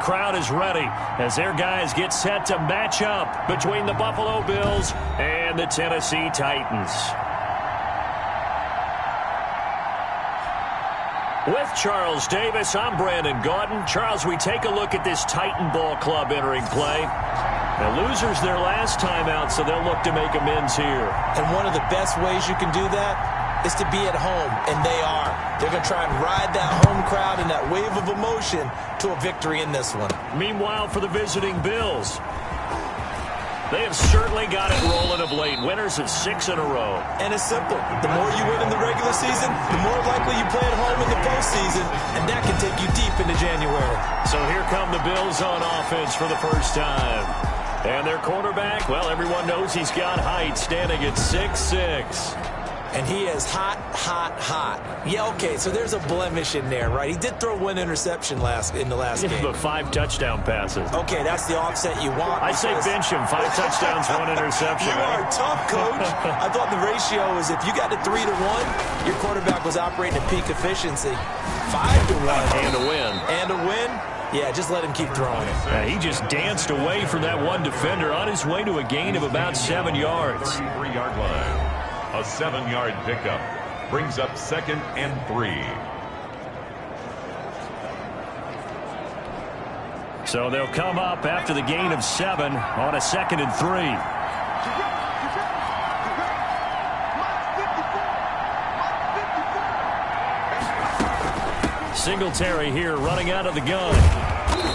crowd is ready as their guys get set to match up between the Buffalo Bills and the Tennessee Titans. With Charles Davis, I'm Brandon Gaudin. Charles, we take a look at this Titan Ball Club entering play. The losers their last time out, so they'll look to make amends here. And one of the best ways you can do that is to be at home, and they are. They're going to try and ride that home crowd and that wave of emotion to a victory in this one. Meanwhile, for the visiting Bills, they have certainly got it rolling of late. Winners of 6 in a row. And it's simple. The more you win in the regular season, the more likely you play at home in the postseason, and that can take you deep into January. So here come the Bills on offense for the first time. And their quarterback, well, everyone knows he's got height, standing at 6'6". And he is hot, hot, hot. Yeah, okay, so there's a blemish in there, right? He did throw 1 interception in the last game. But 5 touchdown passes. Okay, that's the offset you want. I say bench him. 5 touchdowns, 1 interception. You are tough, Coach. I thought the ratio was if you got to 3 to 1, your quarterback was operating at peak efficiency. 5 to 1. And a win. And a win? Yeah, just let him keep throwing it. He just danced away from that one defender on his way to a gain of about 7 yards. 33-yard line. A 7-yard pickup brings up 2nd and 3. So they'll come up after the gain of 7 on a 2nd and 3. Singletary here running out of the gun.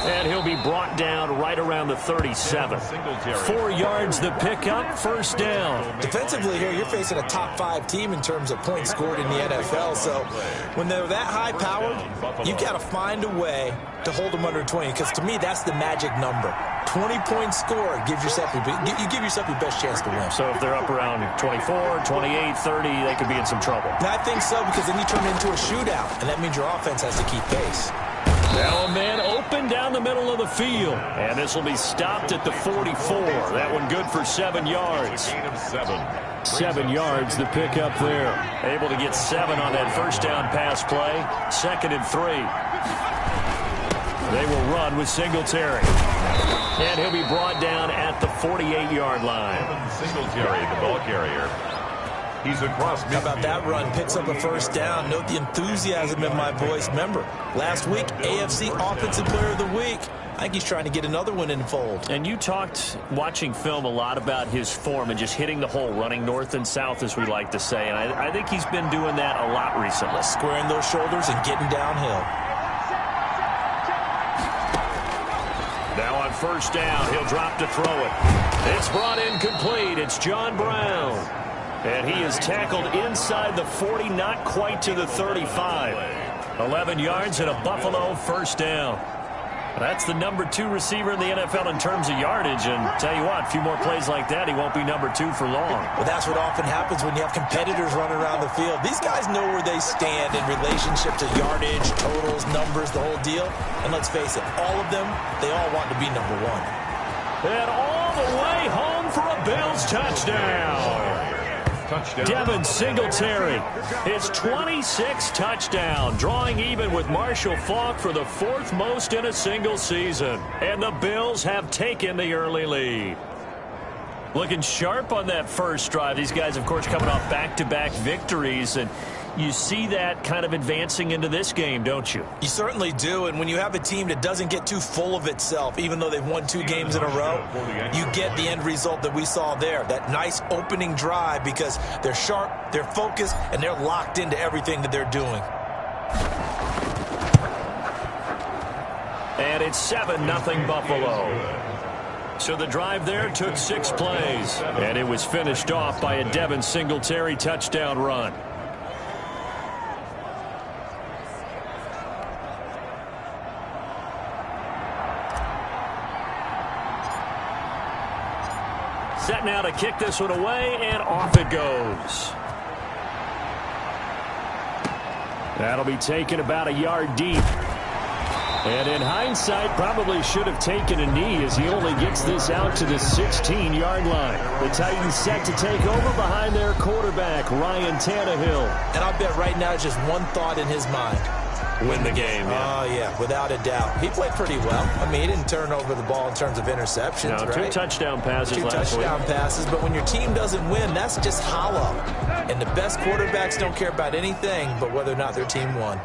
And he'll be brought down right around the 37. 4 yards the pickup, first down. Defensively here, you're facing a top 5 team in terms of points scored in the NFL. So when they're that high powered, you got to find a way to hold them under 20. Because to me, that's the magic number. 20 points scored gives yourself you give yourself your best chance to win. So if they're up around 24, 28, 30, they could be in some trouble. And I think so, because then you turn it into a shootout, and that means your offense has to keep pace. Now a man open down the middle of the field. And this will be stopped at the 44. That one good for 7 yards. 7 yards the pickup there. Able to get 7 on that first down pass play. 2nd and 3. They will run with Singletary. And he'll be brought down at the 48-yard line. Singletary, the ball carrier. He's across midfield. How about that run? Picks up a first down. Note the enthusiasm in my voice. Remember, last week, AFC Offensive Player of the Week. I think he's trying to get another one in the fold. And you talked, watching film, a lot about his form and just hitting the hole, running north and south, as we like to say. And I think he's been doing that a lot recently. Squaring those shoulders and getting downhill. Now on first down, he'll drop to throw it. It's brought in complete. It's John Brown. And he is tackled inside the 40, not quite to the 35. 11 yards and a Buffalo first down. That's the number 2 receiver in the NFL in terms of yardage. And tell you what, a few more plays like that, he won't be number 2 for long. Well, that's what often happens when you have competitors running around the field. These guys know where they stand in relationship to yardage, totals, numbers, the whole deal. And let's face it, all of them, they all want to be number 1. And all the way home for a Bills touchdown. Devin Singletary, his 26th touchdown, drawing even with Marshall Faulk for the 4th most in a single season. And the Bills have taken the early lead. Looking sharp on that first drive. These guys, of course, coming off back-to-back victories, and you see that kind of advancing into this game, don't you? You certainly do, and when you have a team that doesn't get too full of itself, even though they've won 2 games in a row, you get the end result that we saw there, that nice opening drive, because they're sharp, they're focused, and they're locked into everything that they're doing. And it's 7-0 Buffalo. So the drive there took 6 plays, and it was finished off by a Devin Singletary touchdown run. Set now to kick this one away, and off it goes. That'll be taken about a yard deep. And in hindsight, probably should have taken a knee as he only gets this out to the 16-yard line. The Titans set to take over behind their quarterback, Ryan Tannehill. And I'll bet right now just one thought in his mind. win the game. Oh, yeah, without a doubt. He played pretty well. I mean, he didn't turn over the ball in terms of interceptions, No, right? 2 touchdown passes last week. 2 touchdown passes, but when your team doesn't win, that's just hollow. And the best quarterbacks don't care about anything but whether or not their team won.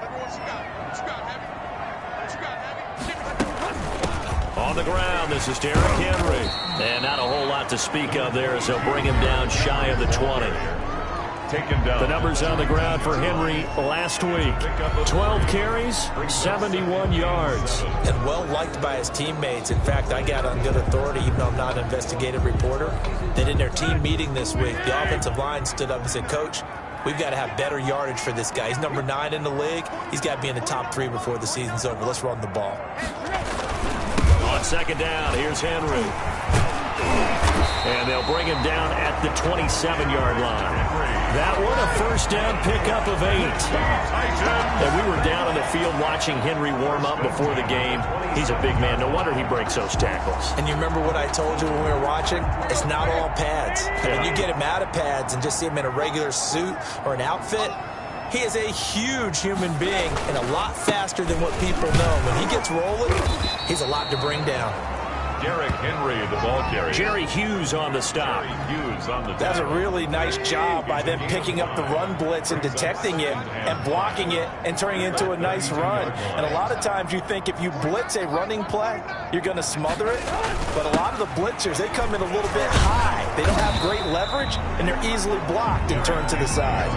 On the ground, this is Derrick Henry. And not a whole lot to speak of there as they'll bring him down shy of the 20. Taken down. The numbers on the ground for Henry last week. 12 carries, 71 yards. And well liked by his teammates. In fact, I got on good authority, even though I'm not an investigative reporter, that in their team meeting this week, the offensive line stood up and said, Coach, we've got to have better yardage for this guy. He's number 9 in the league. He's got to be in the top 3 before the season's over. Let's run the ball. On second down, here's Henry. And they'll bring him down at the 27-yard line. That one, a first down pickup of 8. And we were down on the field watching Henry warm up before the game. He's a big man. No wonder he breaks those tackles. And you remember what I told you when we were watching? It's not all pads. Yeah. When you get him out of pads and just see him in a regular suit or an outfit, he is a huge human being and a lot faster than what people know. When he gets rolling, he's a lot to bring down. Derrick Henry, the ball carrier. Jerry Hughes on the stop. Hughes on the That's a really nice job by them picking up the run blitz and detecting it and blocking it and turning it into a nice run. And a lot of times you think if you blitz a running play, you're going to smother it. But a lot of the blitzers, they come in a little bit high. They don't have great leverage, and they're easily blocked and turned to the side.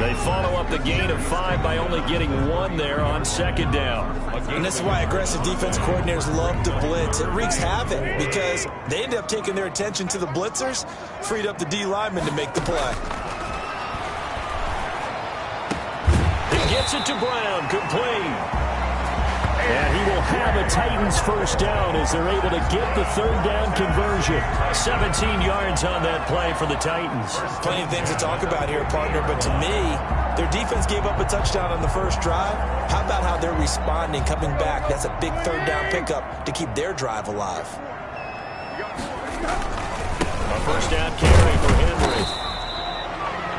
They follow up the gain of 5 by only getting 1 there on second down. And this is why aggressive defense coordinators love to blitz. It wreaks havoc because they end up taking their attention to the blitzers, freed up the D lineman to make the play. He gets it to Brown, complete. And he will have a Titans first down as they're able to get the third down conversion. 17 yards on that play for the Titans. Plenty of things to talk about here, partner, but to me, their defense gave up a touchdown on the first drive. How about how they're responding, coming back? That's a big third down pickup to keep their drive alive. A first down carry for Henry.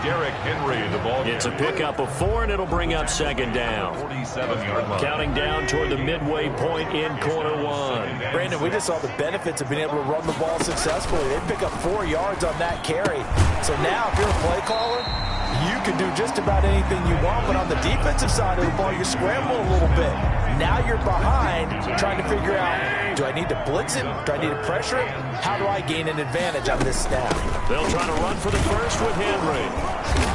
Derrick Henry, the ball carrier. It's a pickup of 4, and it'll bring up second down. 47-yard line. Counting down toward the midway point in quarter 1. Brandon, we just saw the benefits of being able to run the ball successfully. They pick up 4 yards on that carry. So now, if you're a play caller, you can do just about anything you want, but on the defensive side of the ball, you scramble a little bit. Now you're behind, trying to figure out, do I need to blitz him? Do I need to pressure him? How do I gain an advantage on this snap? They'll try to run for the first with Henry.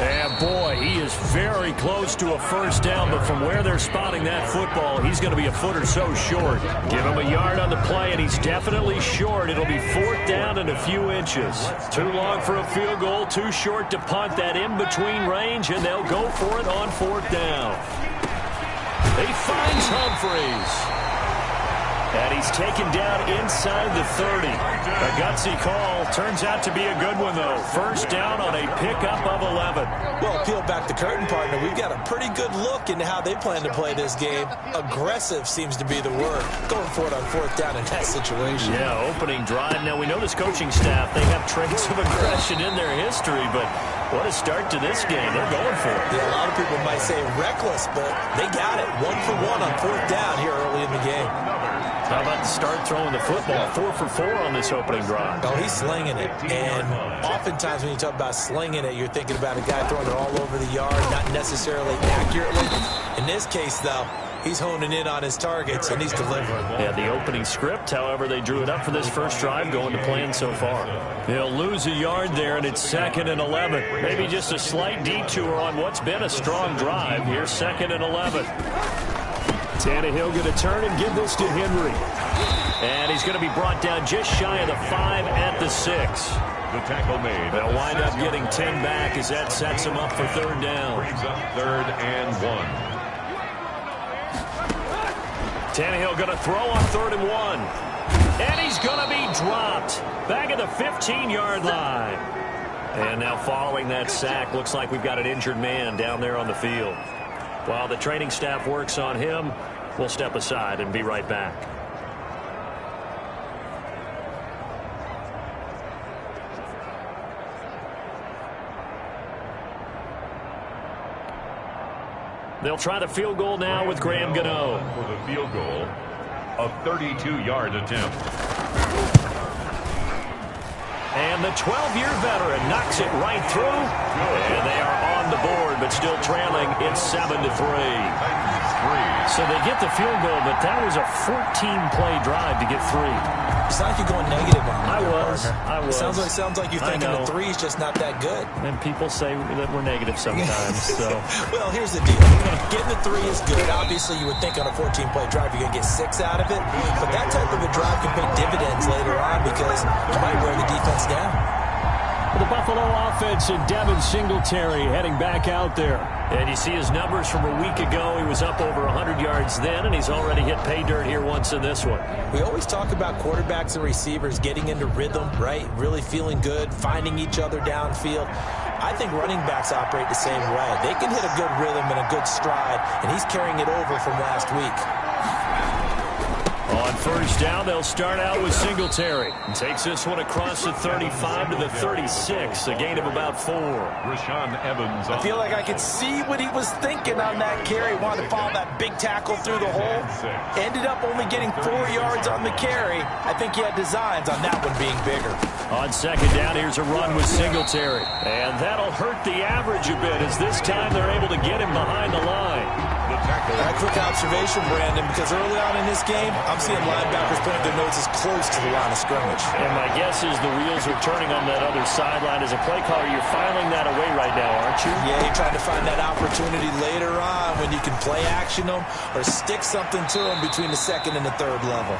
And boy, he is very close to a first down, but from where they're spotting that football, he's going to be a foot or so short. Give him a yard on the play, and he's definitely short. It'll be 4th down and a few inches. Too long for a field goal, too short to punt that in-between range, and they'll go for it on 4th down. He finds Humphreys. And he's taken down inside the 30. A gutsy call. Turns out to be a good one, though. First down on a pickup of 11. Well, peel back the curtain, partner. We've got a pretty good look into how they plan to play this game. Aggressive seems to be the word. Going for it on 4th down in that situation. Yeah, opening drive. Now, we know this coaching staff, they have traits of aggression in their history, but what a start to this game. They're going for it. Yeah, a lot of people might say reckless, but they got it. 1 for 1 on 4th down here early in the game. How about the start throwing the football? 4 for 4 on this opening drive. Oh, he's slinging it. And oftentimes when you talk about slinging it, you're thinking about a guy throwing it all over the yard, not necessarily accurately. In this case, though, he's honing in on his targets, and he's delivering. Yeah, the opening script, however, they drew it up for this first drive going to plan so far. They'll lose a yard there, and it's 2nd and 11. Maybe just a slight detour on what's been a strong drive. Here's 2nd and 11. Tannehill going to turn and give this to Henry. And he's going to be brought down just shy of the 5 at the 6. The tackle made. They'll wind up getting 10 back as that sets them up for 3rd down. Brings up 3rd and 1. Tannehill going to throw on 3rd and 1. And he's going to be dropped back at the 15-yard line. And now following that sack, looks like we've got an injured man down there on the field. While the training staff works on him, we'll step aside and be right back. They'll try the field goal now with Graham Gano. For the field goal, a 32-yard attempt. And the 12-year veteran knocks it right through. And they are on the board, but still trailing. It's 7-3. So they get the field goal, but that was a 14-play drive to get 3. It's not like you're going negative on me. I was. Sounds like you're thinking the 3 is just not that good. And people say that we're negative sometimes. So, well, here's the deal. Getting the 3 is good. Obviously, you would think on a 14-play drive you're going to get 6 out of it. But that type of a drive can pay dividends later on because you might wear the defense down. The Buffalo offense and Devin Singletary heading back out there. And you see his numbers from a week ago. He was up over 100 yards then, and he's already hit pay dirt here once in this one. We always talk about quarterbacks and receivers getting into rhythm, right? Really feeling good, finding each other downfield. I think running backs operate the same way. They can hit a good rhythm and a good stride, and he's carrying it over from last week. On first down, they'll start out with Singletary. Takes this one across the 35 to the 36, a gain of about 4. Rashaan Evans. I feel like I could see what he was thinking on that carry. Wanted to follow that big tackle through the hole. Ended up only getting 4 yards on the carry. I think he had designs on that one being bigger. On second down, here's a run with Singletary. And that'll hurt the average a bit as this time they're able to get him behind the line. A quick observation, Brandon, because early on in this game, I'm seeing linebackers putting their noses close to the line of scrimmage. And my guess is the wheels are turning on that other sideline. As a play caller, you're filing that away right now, aren't you? Yeah, you're trying to find that opportunity later on when you can play action them or stick something to them between the second and the third level.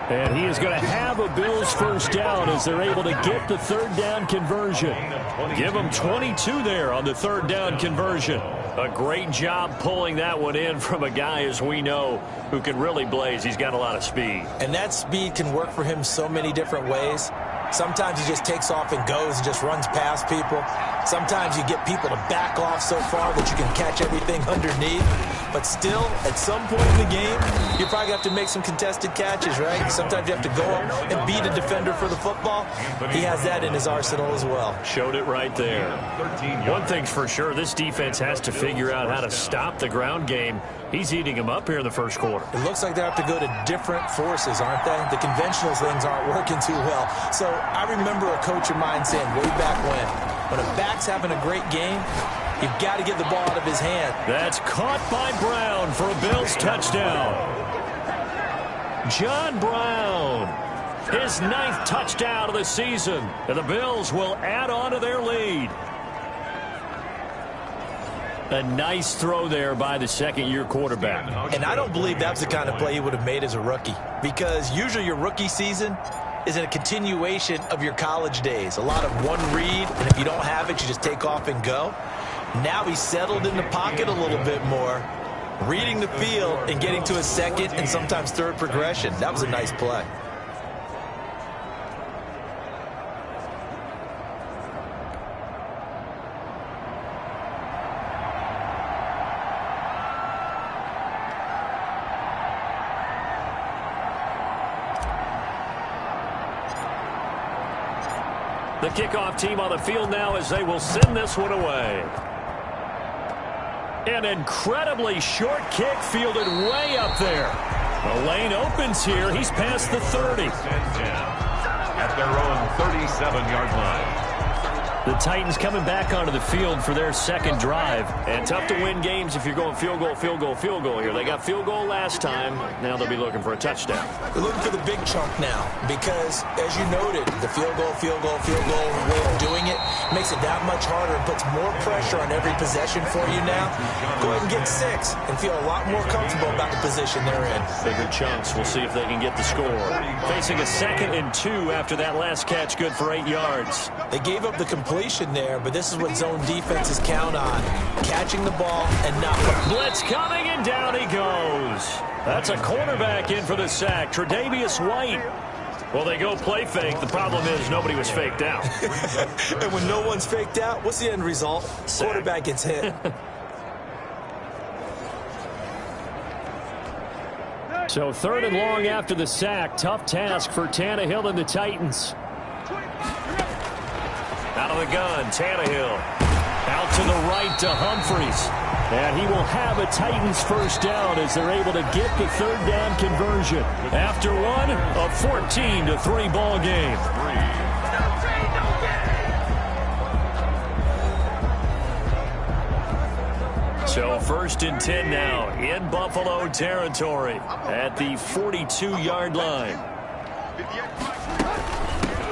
And he is going to have a Bills first down as they're able to get the third down conversion. Give them 22 there on the third down conversion. A great job pulling that one in from a guy, as we know, who can really blaze. He's got a lot of speed. And that speed can work for him so many different ways. Sometimes he just takes off and goes and just runs past people. Sometimes you get people to back off so far that you can catch everything underneath. But still, at some point in the game, you probably have to make some contested catches, right? Sometimes you have to go up and beat a defender for the football. He has that in his arsenal as well. Showed it right there. One thing's for sure, this defense has to figure out how to stop the ground game. He's eating them up here in the first quarter. It looks like they have to go to different forces, aren't they? The conventional things aren't working too well. So I remember a coach of mine saying way back when a back's having a great game, you've got to get the ball out of his hand. That's caught by Brown for a Bills touchdown. John Brown, his 9th touchdown of the season. And the Bills will add on to their lead. A nice throw there by the second-year quarterback. And I don't believe that's the kind of play he would have made as a rookie. Because usually your rookie season is a continuation of your college days. A lot of one read, and if you don't have it, you just take off and go. Now he's settled in the pocket a little bit more, reading the field and getting to a second and sometimes third progression. That was a nice play. The kickoff team on the field now as they will send this one away. An incredibly short kick fielded way up there. The lane opens here. He's past the 30. At their own 37-yard line. The Titans coming back onto the field for their second drive. And tough to win games if you're going field goal, field goal, field goal here. They got field goal last time. Now they'll be looking for a touchdown. They're looking for the big chunk now because, as you noted, the field goal way of doing it makes it that much harder and puts more pressure on every possession for you now. Go ahead and get 6 and feel a lot more comfortable about the position they're in. Bigger chunks. We'll see if they can get the score. Facing a 2nd and 2 after that last catch, good for 8 yards. They gave up the completion there, but this is what zone defenses count on. Catching the ball and not... Blitz coming, and down he goes. That's a cornerback in for the sack, Tre'Davious White. Well, they go play fake. The problem is nobody was faked out. And when no one's faked out, what's the end result? Sack. Quarterback gets hit. So 3rd and long after the sack. Tough task for Tannehill and the Titans. Out of the gun, Tannehill. Out to the right to Humphries. And he will have a Titans first down as they're able to get the third down conversion. After one, a 14-3 ball game. So 1st and 10 now in Buffalo territory at the 42-yard line.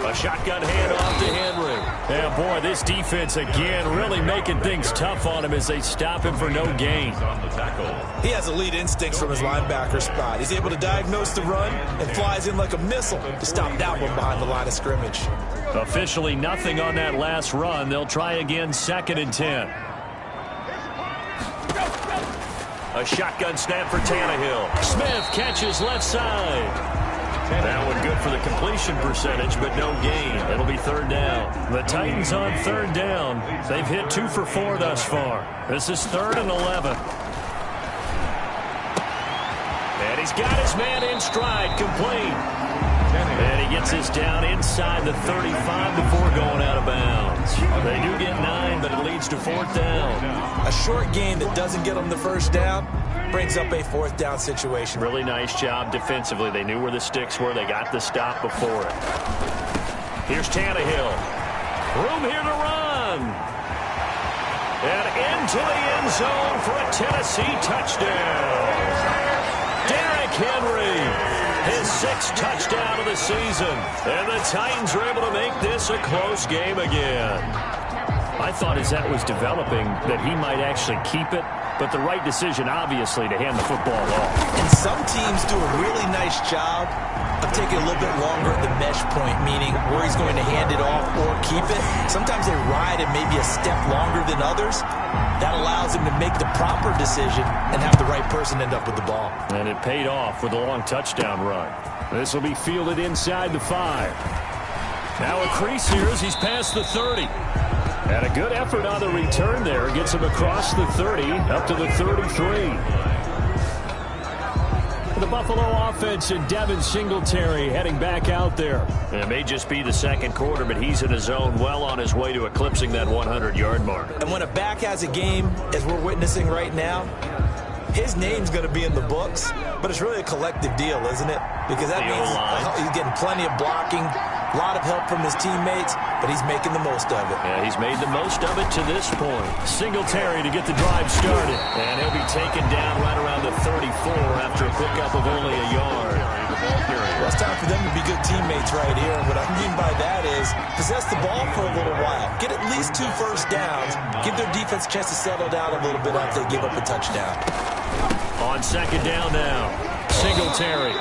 A shotgun handoff to Henry. And boy, this defense again really making things tough on him as they stop him for no gain. He has elite instincts from his linebacker spot. He's able to diagnose the run and flies in like a missile to stop that one behind the line of scrimmage. Officially nothing on that last run. They'll try again 2nd and 10. A shotgun snap for Tannehill. Smith catches left side. That one good for the completion percentage, but no gain. It'll be 3rd down. The Titans on 3rd down. They've hit 2 for 4 thus far. This is 3rd and 11. And he's got his man in stride, complete. And he gets this down inside the 35 before going out of bounds. They do get 9, but it leads to 4th down. A short gain that doesn't get them the first down brings up a 4th down situation. Really nice job defensively. They knew where the sticks were. They got the stop before it. Here's Tannehill. Room here to run. And into the end zone for a Tennessee touchdown. Derrick Henry. His 6th touchdown of the season. And the Titans were able to make this a close game again. I thought as that was developing that he might actually keep it, but the right decision, obviously, to hand the football off. And some teams do a really nice job of taking a little bit longer at the mesh point, meaning where he's going to hand it off or keep it. Sometimes they ride it maybe a step longer than others. That allows him to make the proper decision and have the right person end up with the ball. And it paid off with a long touchdown run. This will be fielded inside the 5. Now a crease here as he's past the 30. And a good effort on the return there. Gets him across the 30 up to the 33. The Buffalo offense and Devin Singletary heading back out there. It may just be the 2nd quarter, but he's in his zone well on his way to eclipsing that 100-yard mark. And when a back has a game, as we're witnessing right now, his name's going to be in the books, but it's really a collective deal, isn't it? Because that means he's getting plenty of blocking, a lot of help from his teammates, but he's making the most of it. Yeah, he's made the most of it to this point. Singletary to get the drive started. And he'll be taken down right around the 34 after a pickup of only a yard. Well, it's time for them to be good teammates right here. And what I mean by that is possess the ball for a little while. Get at least 2 first downs. Give their defense a chance to settle down a little bit after they give up a touchdown. On 2nd down now, Singletary.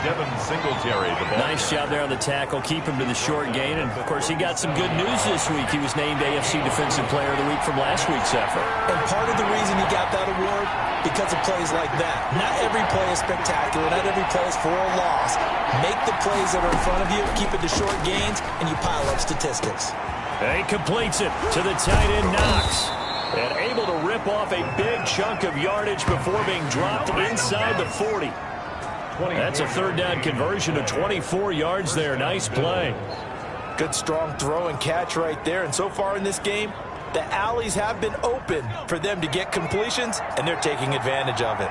Devin Singletary, the ball. Nice job there on the tackle. Keep him to the short gain. And, of course, he got some good news this week. He was named AFC Defensive Player of the Week from last week's effort. And part of the reason he got that award, because of plays like that. Not every play is spectacular. Not every play is for a loss. Make the plays that are in front of you, keep it to short gains, and you pile up statistics. And he completes it to the tight end, Knox. And able to rip off a big chunk of yardage before being dropped inside the 40. That's a 3rd down conversion of 24 yards there. Nice play. Good strong throw and catch right there. And so far in this game, the alleys have been open for them to get completions, and they're taking advantage of it.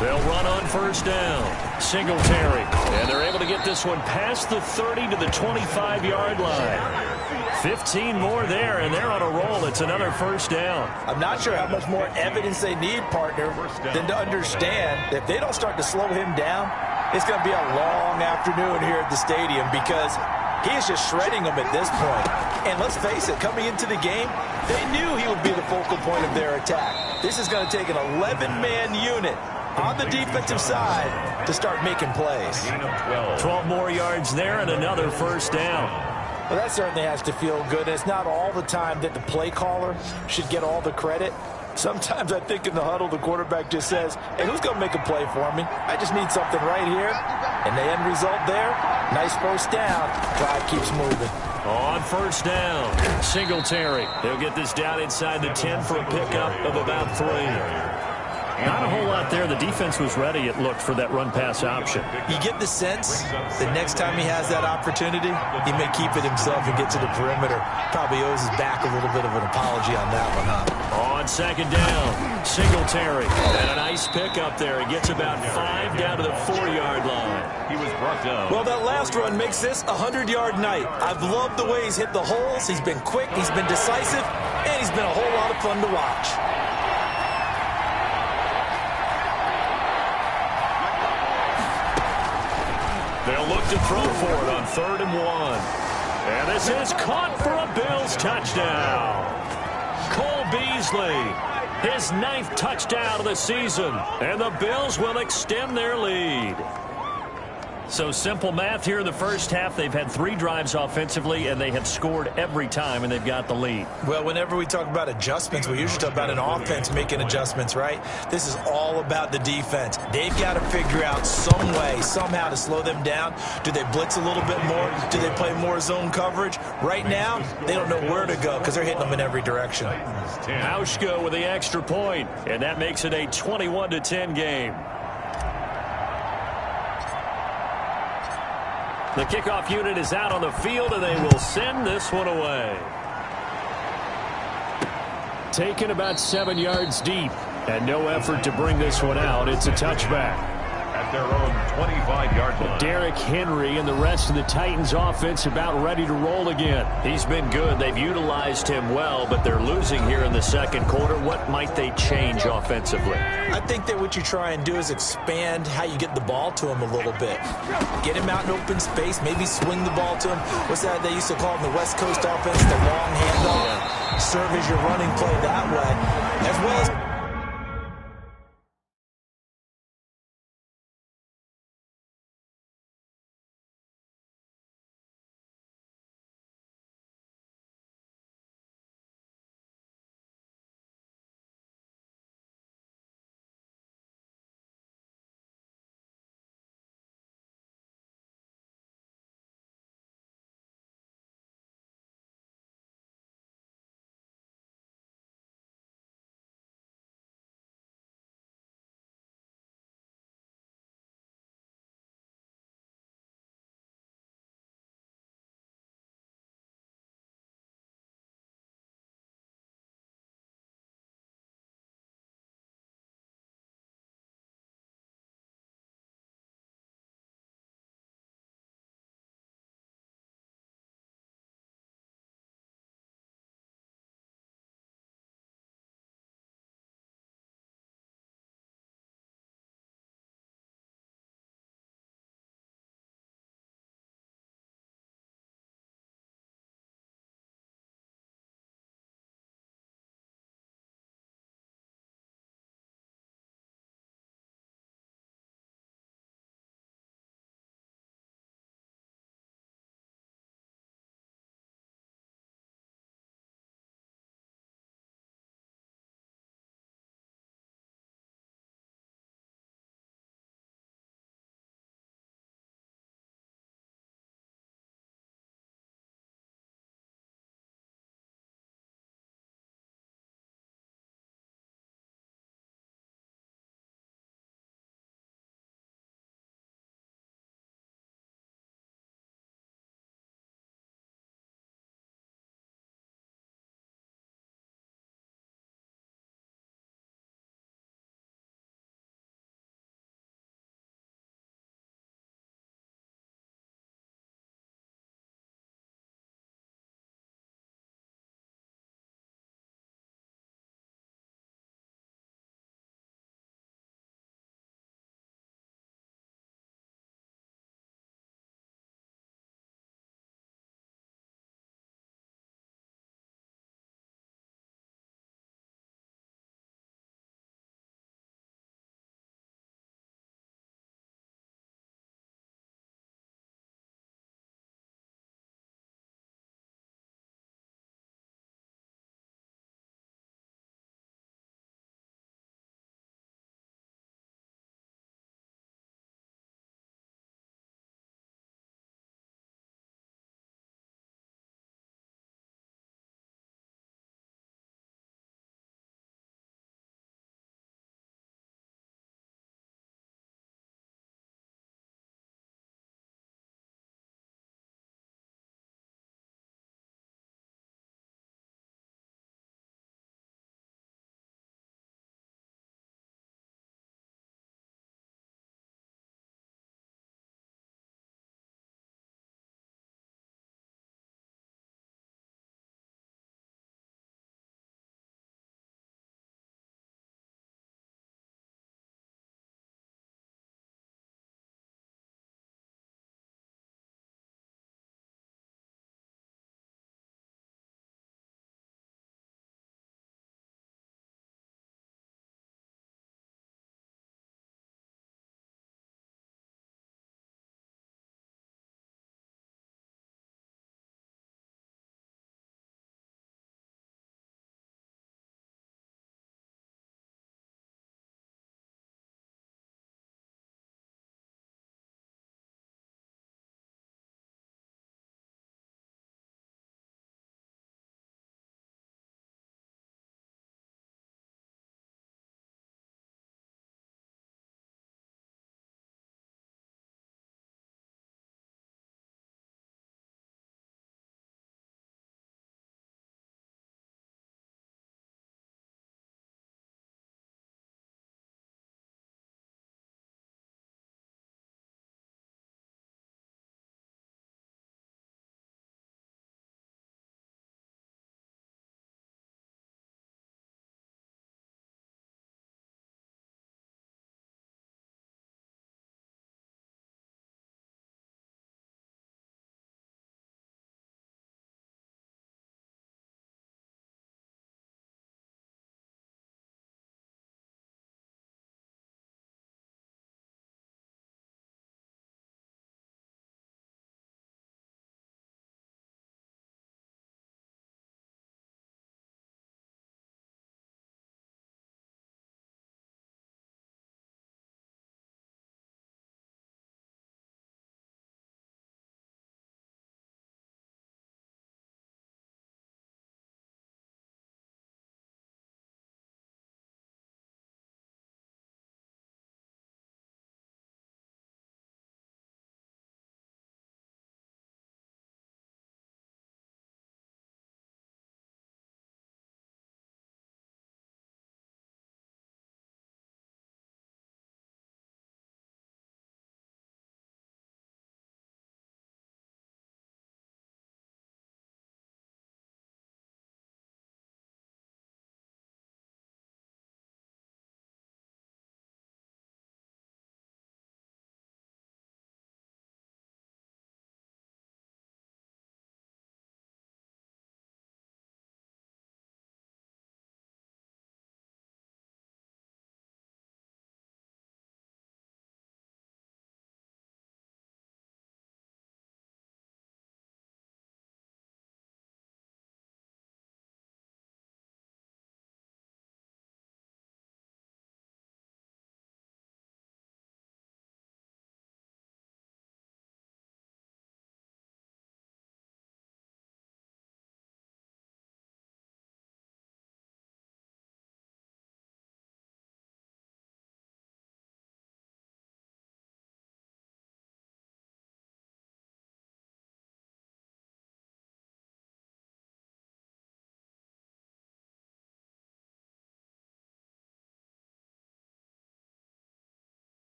They'll run on 1st down. Singletary. And they're able to get this one past the 30 to the 25-yard line. 15 more there, and they're on a roll. It's another 1st down. I'm not sure how much more evidence they need, partner, than to understand that if they don't start to slow him down, it's going to be a long afternoon here at the stadium because he is just shredding them at this point. And let's face it, coming into the game, they knew he would be the focal point of their attack. This is going to take an 11-man unit on the defensive side to start making plays. 12 more yards there and another 1st down. Well, that certainly has to feel good. It's not all the time that the play caller should get all the credit. Sometimes I think in the huddle, the quarterback just says, hey, who's going to make a play for me? I just need something right here. And the end result there, nice 1st down. Drive keeps moving. On 1st down, Singletary. He'll get this down inside the 10 for a pickup of about 3. Not a whole lot there. The defense was ready, it looked, for that run-pass option. You get the sense that next time he has that opportunity, he may keep it himself and get to the perimeter. Probably owes his back a little bit of an apology on that one, huh? On second down, Singletary. And a nice pickup there. He gets about 5 down to the 4-yard line. He was brought down. Well, that last run makes this a 100-yard night. I've loved the way he's hit the holes. He's been quick, he's been decisive, and he's been a whole lot of fun to watch. They'll look to throw for it on 3rd and 1. And this is caught for a Bills touchdown. Cole Beasley, his 9th touchdown of the season. And the Bills will extend their lead. So simple math here in the first half. They've had 3 drives offensively, and they have scored every time, and they've got the lead. Well, whenever we talk about adjustments, we usually talk about an offense making adjustments, right? This is all about the defense. They've got to figure out some way, somehow to slow them down. Do they blitz a little bit more? Do they play more zone coverage? Right now, they don't know where to go because they're hitting them in every direction. Aushko with the extra point, and that makes it a 21-10 game. The kickoff unit is out on the field, and they will send this one away. Taken about 7 yards deep, and no effort to bring this one out. It's a touchback. At their own 25-yard line. Derrick Henry and the rest of the Titans offense about ready to roll again. He's been good. They've utilized him well, but they're losing here in the second quarter. What might they change offensively? I think that what you try and do is expand how you get the ball to him a little bit. Get him out in open space, maybe swing the ball to him. What's that they used to call in the West Coast offense, the long handoff? Serve as your running play that way, as well as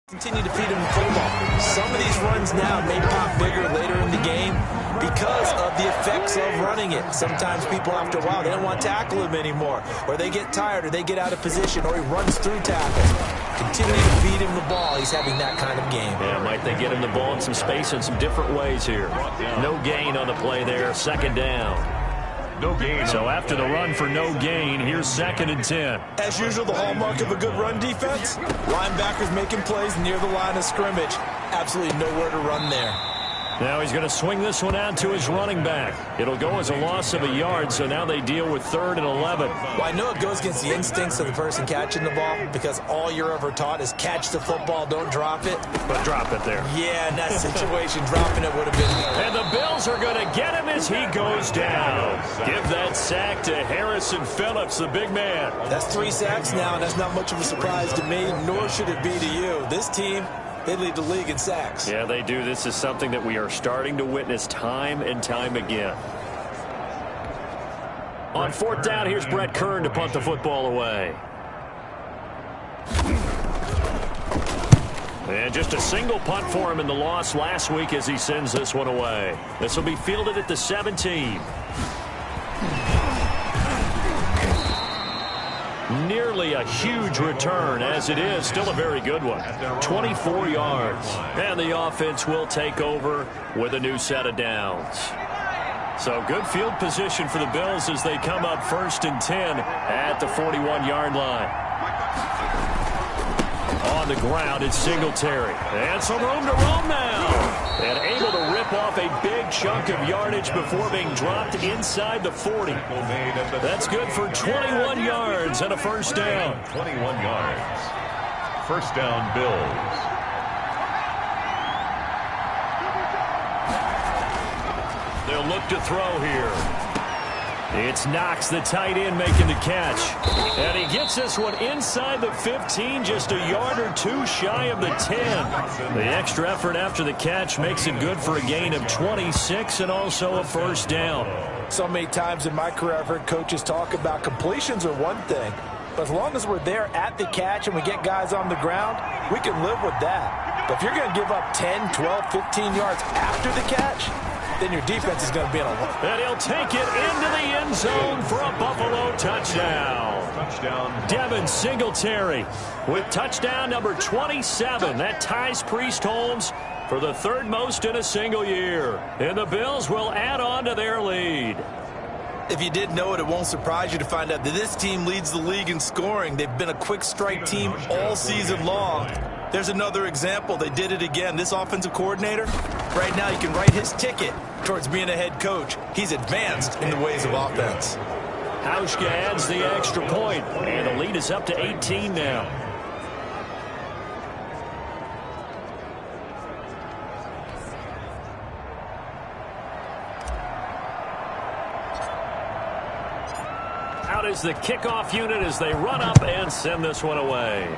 Continue to feed him the football. Some of these runs now may pop bigger later in the game because of the effects of running it. Sometimes people, after a while, they don't want to tackle him anymore, or they get tired, or they get out of position, or he runs through tackles. Continue to feed him the ball. He's having that kind of game. Yeah, might they get him the ball in some space in some different ways here. No gain on the play there, second down. No gain. So after the run for no gain, here's 2nd and 10. As usual, the hallmark of a good run defense, linebackers making plays near the line of scrimmage. Absolutely nowhere to run there. Now he's going to swing this one out to his running back. It'll go as a loss of a yard, so now they deal with 3rd and 11. Well, I know it goes against the instincts of the person catching the ball because all you're ever taught is catch the football, don't drop it. But drop it there. Yeah, in that situation, dropping it would have been... And the Bills are going to get him as he goes down. Give that sack to Harrison Phillips, the big man. That's 3 sacks now, and that's not much of a surprise to me, nor should it be to you. This team... they lead the league in sacks. Yeah, they do. This is something that we are starting to witness time and time again. On 4th down, here's Brett Kern to punt the football away. And just a single punt for him in the loss last week as he sends this one away. This will be fielded at the 17. Nearly a huge return, as it is still a very good one. 24 yards. And the offense will take over with a new set of downs. So good field position for the Bills as they come up 1st and 10 at the 41-yard line. On the ground, it's Singletary. And some room to roam now. And able to rip off a big chunk of yardage before being dropped inside the 40. That's good for 21 yards and a 1st down. 21 yards. 1st down, Bills. They'll look to throw here. It's Knox, the tight end, making the catch. And he gets this one inside the 15, just a yard or 2 shy of the 10. The extra effort after the catch makes it good for a gain of 26 and also a 1st down. So many times in my career, I've heard coaches talk about completions are one thing. But as long as we're there at the catch and we get guys on the ground, we can live with that. But if you're going to give up 10, 12, 15 yards after the catch, then your defense is going to be in a lot. And he'll take it into the end zone for a Buffalo touchdown. Touchdown. Devin Singletary with touchdown number 27. That ties Priest Holmes for the 3rd most in a single year. And the Bills will add on to their lead. If you didn't know it, it won't surprise you to find out that this team leads the league in scoring. They've been a quick strike team all season long. There's another example. They did it again. This offensive coordinator, right now you can write his ticket towards being a head coach. He's advanced in the ways of offense. Hauschka adds the extra point, and the lead is up to 18 now. Out is the kickoff unit as they run up and send this one away.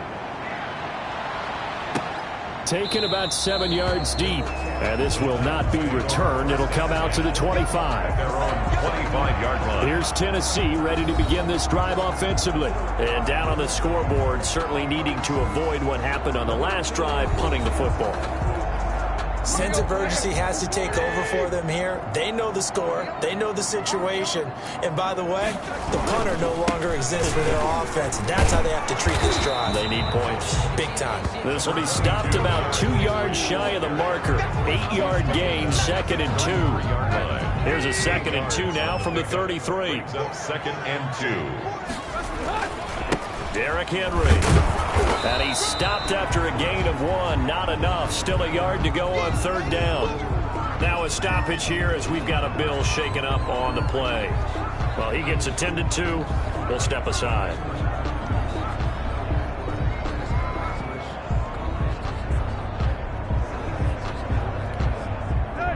Taken about 7 yards deep. And this will not be returned. It'll come out to the 25. They're on 25-yard line. Here's Tennessee ready to begin this drive offensively. And down on the scoreboard, certainly needing to avoid what happened on the last drive, punting the football. Sense of urgency has to take over for them here. They know the score. They know the situation. And by the way, the punter no longer exists for their offense. And that's how they have to treat this drive. They need points. Big time. This will be stopped about 2 yards shy of the marker. 8-yard gain, 2nd and 2. Here's a 2nd and 2 now from the 33. Brings up 2nd and 2. Derrick Henry. And he's stopped after a gain of 1. Not enough. Still a yard to go on 3rd down. Now a stoppage here as we've got a Bill shaken up on the play. Well, he gets attended to. We'll step aside.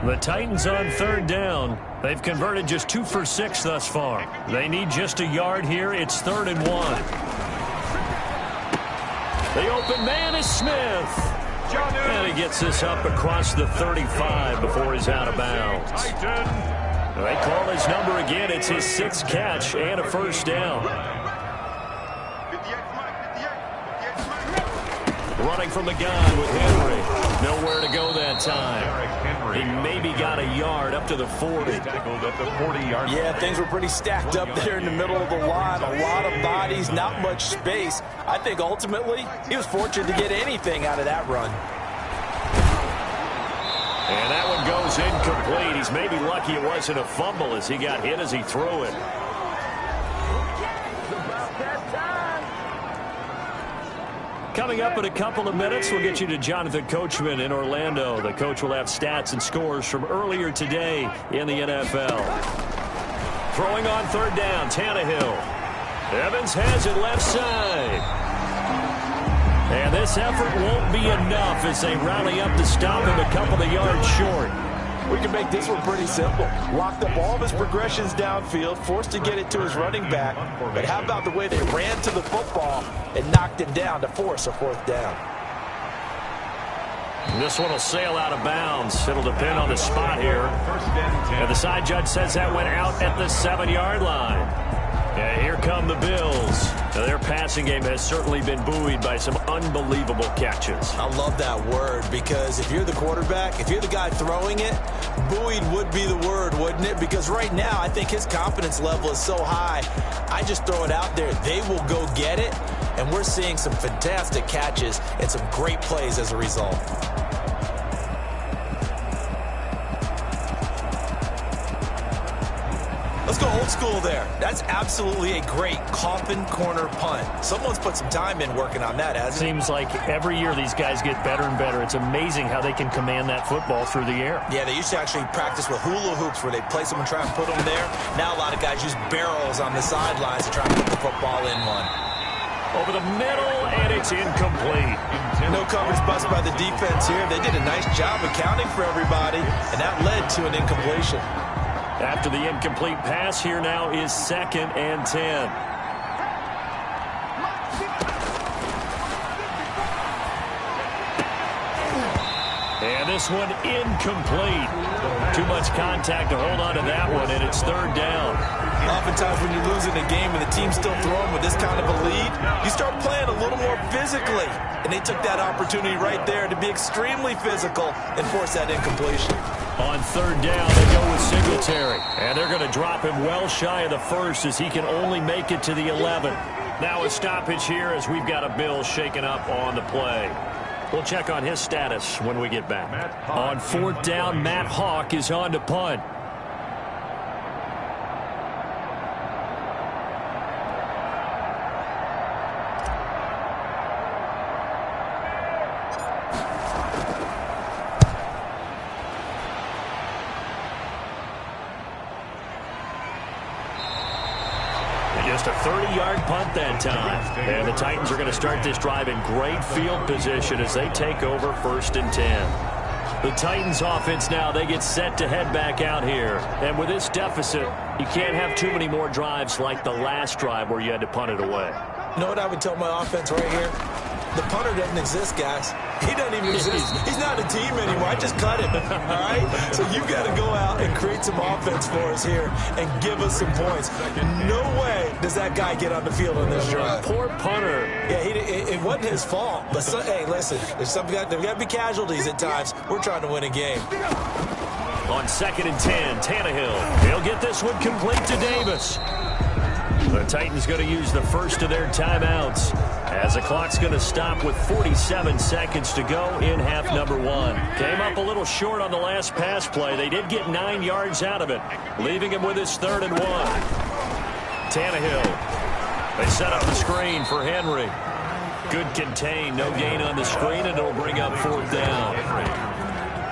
The Titans on 3rd down. They've converted just 2 for 6 thus far. They need just a yard here. It's 3rd and 1. The open man is Smith. And he gets this up across the 35 before he's out of bounds. They call his number again. It's his 6th catch and a 1st down. Running from the gun with Henry. Nowhere to go that time. He maybe got a yard up to the 40. Tackled at the 40-yard line. Yeah, things were pretty stacked up there in the middle of the line. A lot of bodies, not much space. I think ultimately he was fortunate to get anything out of that run. And that one goes incomplete. He's maybe lucky it wasn't a fumble as he got hit as he threw it. Coming up in a couple of minutes, we'll get you to Jonathan Coachman in Orlando. The coach will have stats and scores from earlier today in the NFL. Throwing on third down, Tannehill. Evans has it left side. And this effort won't be enough as they rally up to stop him a couple of yards short. We can make this one pretty simple. Locked up all of his progressions downfield, forced to get it to his running back. But how about the way they ran to the football and knocked him down to force a fourth down? This one will sail out of bounds. It'll depend on the spot here. And the side judge says that went out at the 7-yard line. And here come the Bills. Now, their passing game has certainly been buoyed by some unbelievable catches. I love that word because if you're the quarterback, if you're the guy throwing it, buoyed would be the word, wouldn't it? Because right now, I think his confidence level is so high. I just throw it out there. They will go get it. And we're seeing some fantastic catches and some great plays as a result. Let's go old school there. That's absolutely a great coffin corner punt. Someone's put some time in working on that, hasn't it? Seems like every year these guys get better and better. It's amazing how they can command that football through the air. Yeah, they used to actually practice with hula hoops where they place them and try and put them there. Now a lot of guys use barrels on the sidelines to try and put the football in one. Over the middle, and it's incomplete. No coverage bust by the defense here. They did a nice job accounting for everybody, and that led to an incompletion. After the incomplete pass, here now is 2nd and 10. And this one incomplete. Too much contact to hold on to that one, and it's 3rd down. Oftentimes when you're losing a game and the team's still throwing with this kind of a lead, you start playing a little more physically. And they took that opportunity right there to be extremely physical and force that incompletion. On 3rd down, they go with Singletary. And they're going to drop him well shy of the 1st as he can only make it to the 11th. Now a stoppage here as we've got a Bill shaken up on the play. We'll check on his status when we get back. On 4th down, Matt Hawk is on to punt. Just a 30-yard punt that time. And the Titans are going to start this drive in great field position as they take over 1st and 10. The Titans offense now, they get set to head back out here. And with this deficit, you can't have too many more drives like the last drive where you had to punt it away. You know what I would tell my offense right here? The punter doesn't exist, guys. He doesn't even exist. He's not a team anymore. I just cut him, all right? So you've got to go out and create some offense for us here and give us some points. No way does that guy get on the field on this drive. Poor punter. Yeah, it wasn't his fault. But, hey, listen, there's got to be casualties at times. We're trying to win a game. On 2nd and 10, Tannehill. He'll get this one complete to Davis. The Titans going to use the first of their timeouts as the clock's going to stop with 47 seconds to go in half number 1. Came up a little short on the last pass play. They did get 9 yards out of it, leaving him with his 3rd and 1. Tannehill. They set up the screen for Henry. Good contain, no gain on the screen, and it'll bring up 4th down.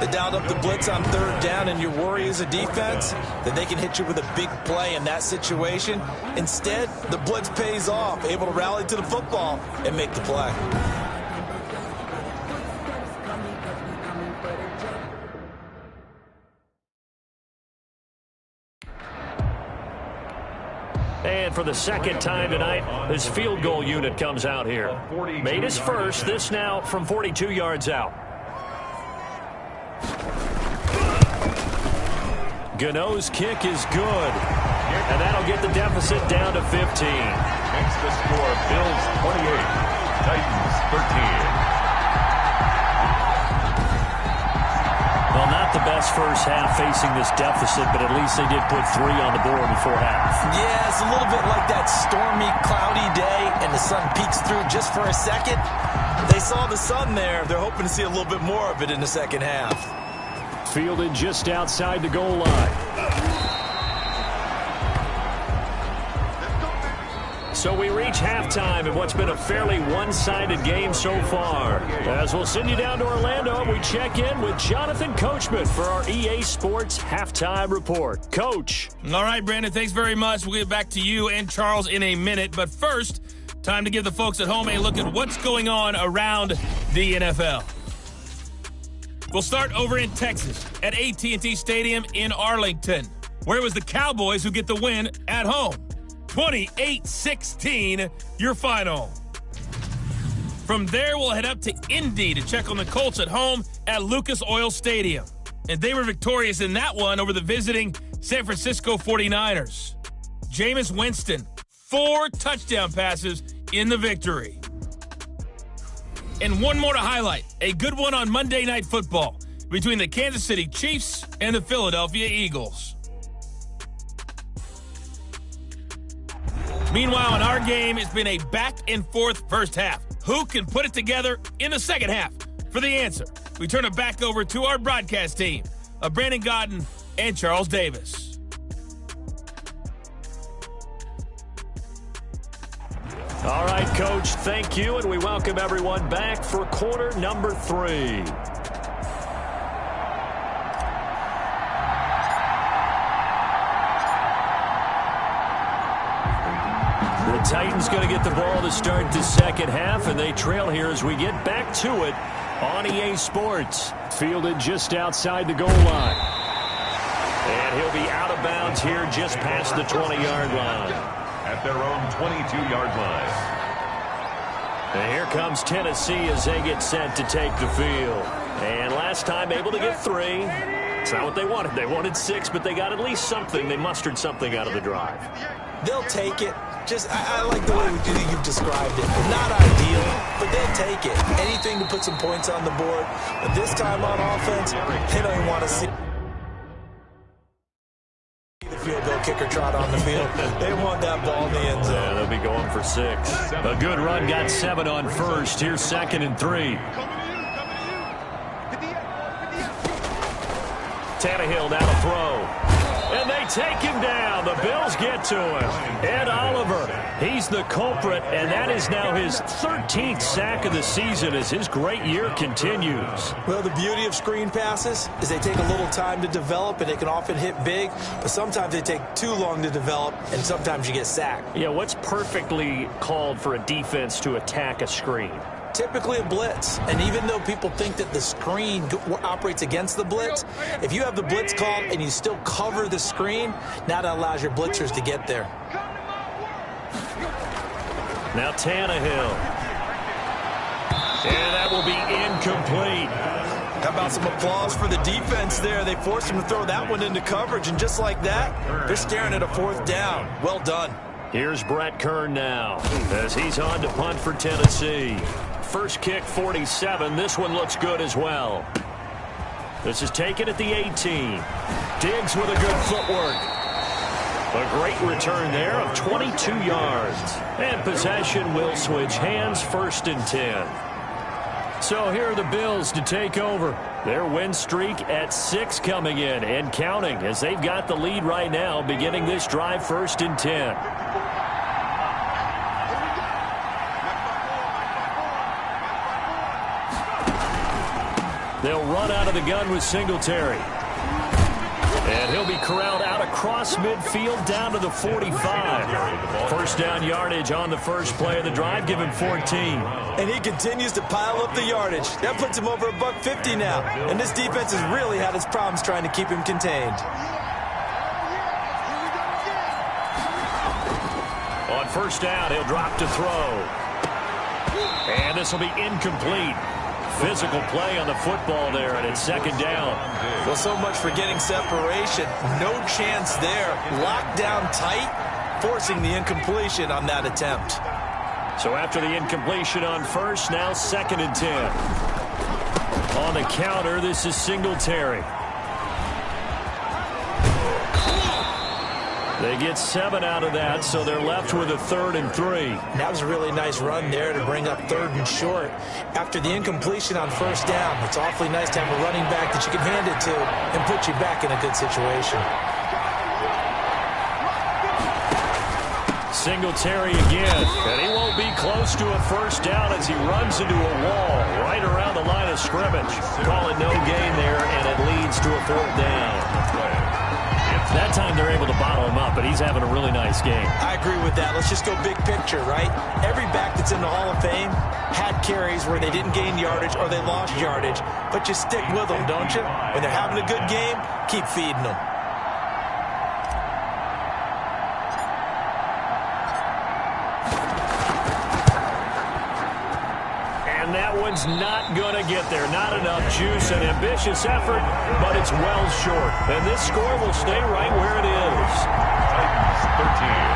They dialed up the blitz on 3rd down, and your worry as a defense that they can hit you with a big play in that situation. Instead, the blitz pays off, able to rally to the football and make the play. And for the 2nd time tonight, this field goal unit comes out here. Made his first, this now from 42 yards out. Gano's kick is good, and that'll get the deficit down to 15. Makes the score Bills 28, Titans 13. best first half facing this deficit, but at least they did put 3 on the board before half. Yeah, it's a little bit like that stormy, cloudy day, and the sun peeks through just for a second. They saw the sun there. They're hoping to see a little bit more of it in the second half. Fielded just outside the goal line. So we reach halftime in what's been a fairly one-sided game so far. As we'll send you down to Orlando, we check in with Jonathan Coachman for our EA Sports Halftime Report. Coach. All right, Brandon, thanks very much. We'll get back to you and Charles in a minute. But first, time to give the folks at home a look at what's going on around the NFL. We'll start over in Texas at AT&T Stadium in Arlington, where it was the Cowboys who get the win at home. 28-16, your final. From there, we'll head up to Indy to check on the Colts at home at Lucas Oil Stadium. And they were victorious in that one over the visiting San Francisco 49ers. Jameis Winston, 4 touchdown passes in the victory. And one more to highlight, a good one on Monday Night Football between the Kansas City Chiefs and the Philadelphia Eagles. Meanwhile, in our game, it's been a back-and-forth first half. Who can put it together in the second half? For the answer, we turn it back over to our broadcast team of Brandon Godden and Charles Davis. All right, Coach, thank you, and we welcome everyone back for quarter number 3. The Titans going to get the ball to start the second half, and they trail here as we get back to it on EA Sports. Fielded just outside the goal line. And he'll be out of bounds here just past the 20-yard line. At their own 22-yard line. And here comes Tennessee as they get set to take the field. And last time able to get 3. It's not what they wanted. They wanted 6, but they got at least something. They mustered something out of the drive. They'll take it. I like the way you've described it. Not ideal, but they'll take it. Anything to put some points on the board. But this time on offense, they don't want to see the field goal kicker trot on the field. They want that ball in the end zone. Yeah, they'll be going for 6. A good run got 7 on first. Here's 2nd and 3. Tannehill now to throw. And they take him down. The Bills get to him. Ed Oliver, he's the culprit, and that is now his 13th sack of the season as his great year continues. Well, the beauty of screen passes is they take a little time to develop, and they can often hit big, but sometimes they take too long to develop, and sometimes you get sacked. Yeah, what's perfectly called for a defense to attack a screen? Typically a blitz, and even though people think that the screen operates against the blitz, if you have the blitz called and you still cover the screen, now that allows your blitzers to get there. Now Tannehill. And that will be incomplete. How about some applause for the defense there? They forced him to throw that one into coverage, and just like that, they're staring at a 4th down. Well done. Here's Brett Kern now as he's on to punt for Tennessee. First kick, 47. This one looks good as well. This is taken at the 18. Diggs with a good footwork. A great return there of 22 yards. And possession will switch hands, 1st and 10. So here are the Bills to take over. Their win streak at 6 coming in and counting as they've got the lead right now beginning this drive 1st and 10. They'll run out of the gun with Singletary. And he'll be corralled out across midfield down to the 45. First down yardage on the first play of the drive, give him 14. And he continues to pile up the yardage. That puts him over $150 now. And this defense has really had its problems trying to keep him contained. On first down, he'll drop to throw. And this will be incomplete. Physical play on the football there, and it's 2nd down. Well, so much for getting separation. No chance there. Locked down tight, forcing the incompletion on that attempt. So after the incompletion on first, now 2nd and 10. On the counter, this is Singletary. They get 7 out of that, so they're left with a 3rd and 3. That was a really nice run there to bring up 3rd and short. After the incompletion on 1st down, it's awfully nice to have a running back that you can hand it to and put you back in a good situation. Singletary again, and he won't be close to a 1st down as he runs into a wall right around the line of scrimmage. Call it no gain there, and it leads to a 4th down. That time they're able to bottle him up, but he's having a really nice game. I agree with that. Let's just go big picture, right? Every back that's in the Hall of Fame had carries where they didn't gain yardage or they lost yardage, but you stick with them, don't you? When they're having a good game, keep feeding them. And that one's not going to get there. Not enough juice. An ambitious effort, but it's well short. And this score will stay right where it is. Titans 13.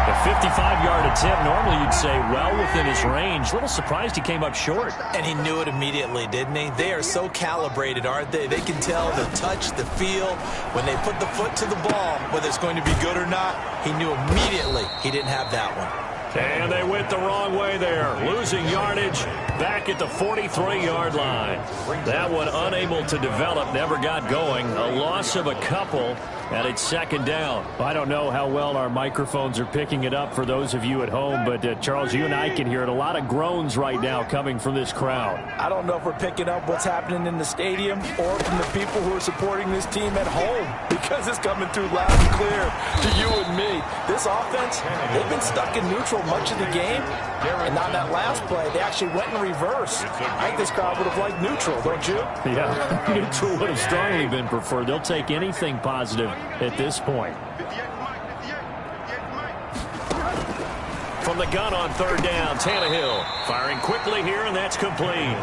A 55-yard attempt. Normally you'd say well within his range. A little surprised he came up short. And he knew it immediately, didn't he? They are so calibrated, aren't they? They can tell the touch, the feel. When they put the foot to the ball, whether it's going to be good or not, he knew immediately he didn't have that one. And they went the wrong way there. Losing yardage back at the 43-yard line. That one unable to develop, never got going. A loss of a couple, and it's 2nd down. I don't know how well our microphones are picking it up for those of you at home, but Charles, you and I can hear it. A lot of groans right now coming from this crowd. I don't know if we're picking up what's happening in the stadium or from the people who are supporting this team at home, because it's coming through loud and clear to you and me. This offense, they've been stuck in neutral much of the game, and on that last play, they actually went in reverse. I think this crowd would have liked neutral, don't you? Yeah, neutral would have strongly been preferred. They'll take anything positive at this point. From the gun on 3rd down, Tannehill firing quickly here, and that's complete.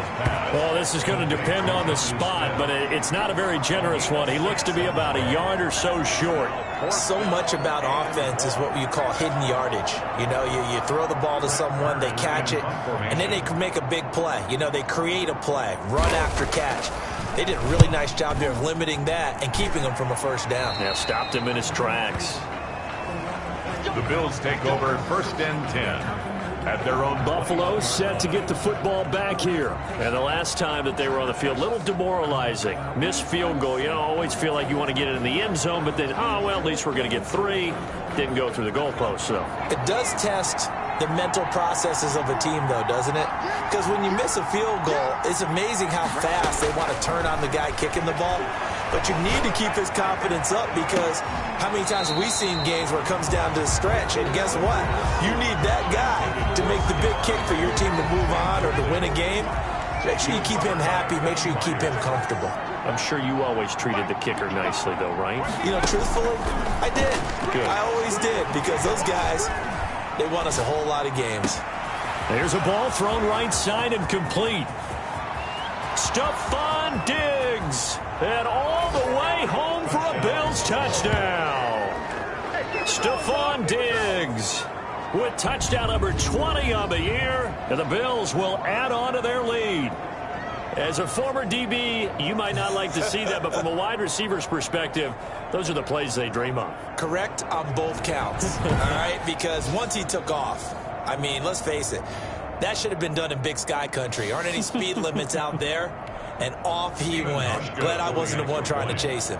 Well, this is going to depend on the spot, but it's not a very generous one. He looks to be about a yard or so short. So much about offense is what you call hidden yardage. You know, you throw the ball to someone, they catch it, and then they can make a big play. You know, they create a play, run after catch. They did a really nice job there of limiting that and keeping him from a 1st down. Yeah, stopped him in his tracks. The Bills take over 1st and 10 at their own. Buffalo set to get the football back here. And the last time that they were on the field, a little demoralizing. Missed field goal. You know, always feel like you want to get it in the end zone, but then, oh, well, at least we're going to get 3. Didn't go through the goalpost, so. It does test the mental processes of a team, though, doesn't it? Because when you miss a field goal, it's amazing how fast they want to turn on the guy kicking the ball. But you need to keep his confidence up, because how many times have we seen games where it comes down to the stretch? And guess what? You need that guy to make the big kick for your team to move on or to win a game. Make sure you keep him happy. Make sure you keep him comfortable. I'm sure you always treated the kicker nicely, though, right? You know, truthfully, I did. Good. I always did, because those guys, they won us a whole lot of games. There's a ball thrown right side and complete. Stephon Diggs, and all the way home for a Bills touchdown. Stephon Diggs with touchdown number 20 on the year, and the Bills will add on to their lead. As a former DB, you might not like to see that, but from a wide receiver's perspective, those are the plays they dream of. Correct on both counts, all right? Because once he took off, I mean, let's face it, that should have been done in Big Sky country. Aren't any speed limits out there? And off he went. Glad I wasn't the one trying to chase him.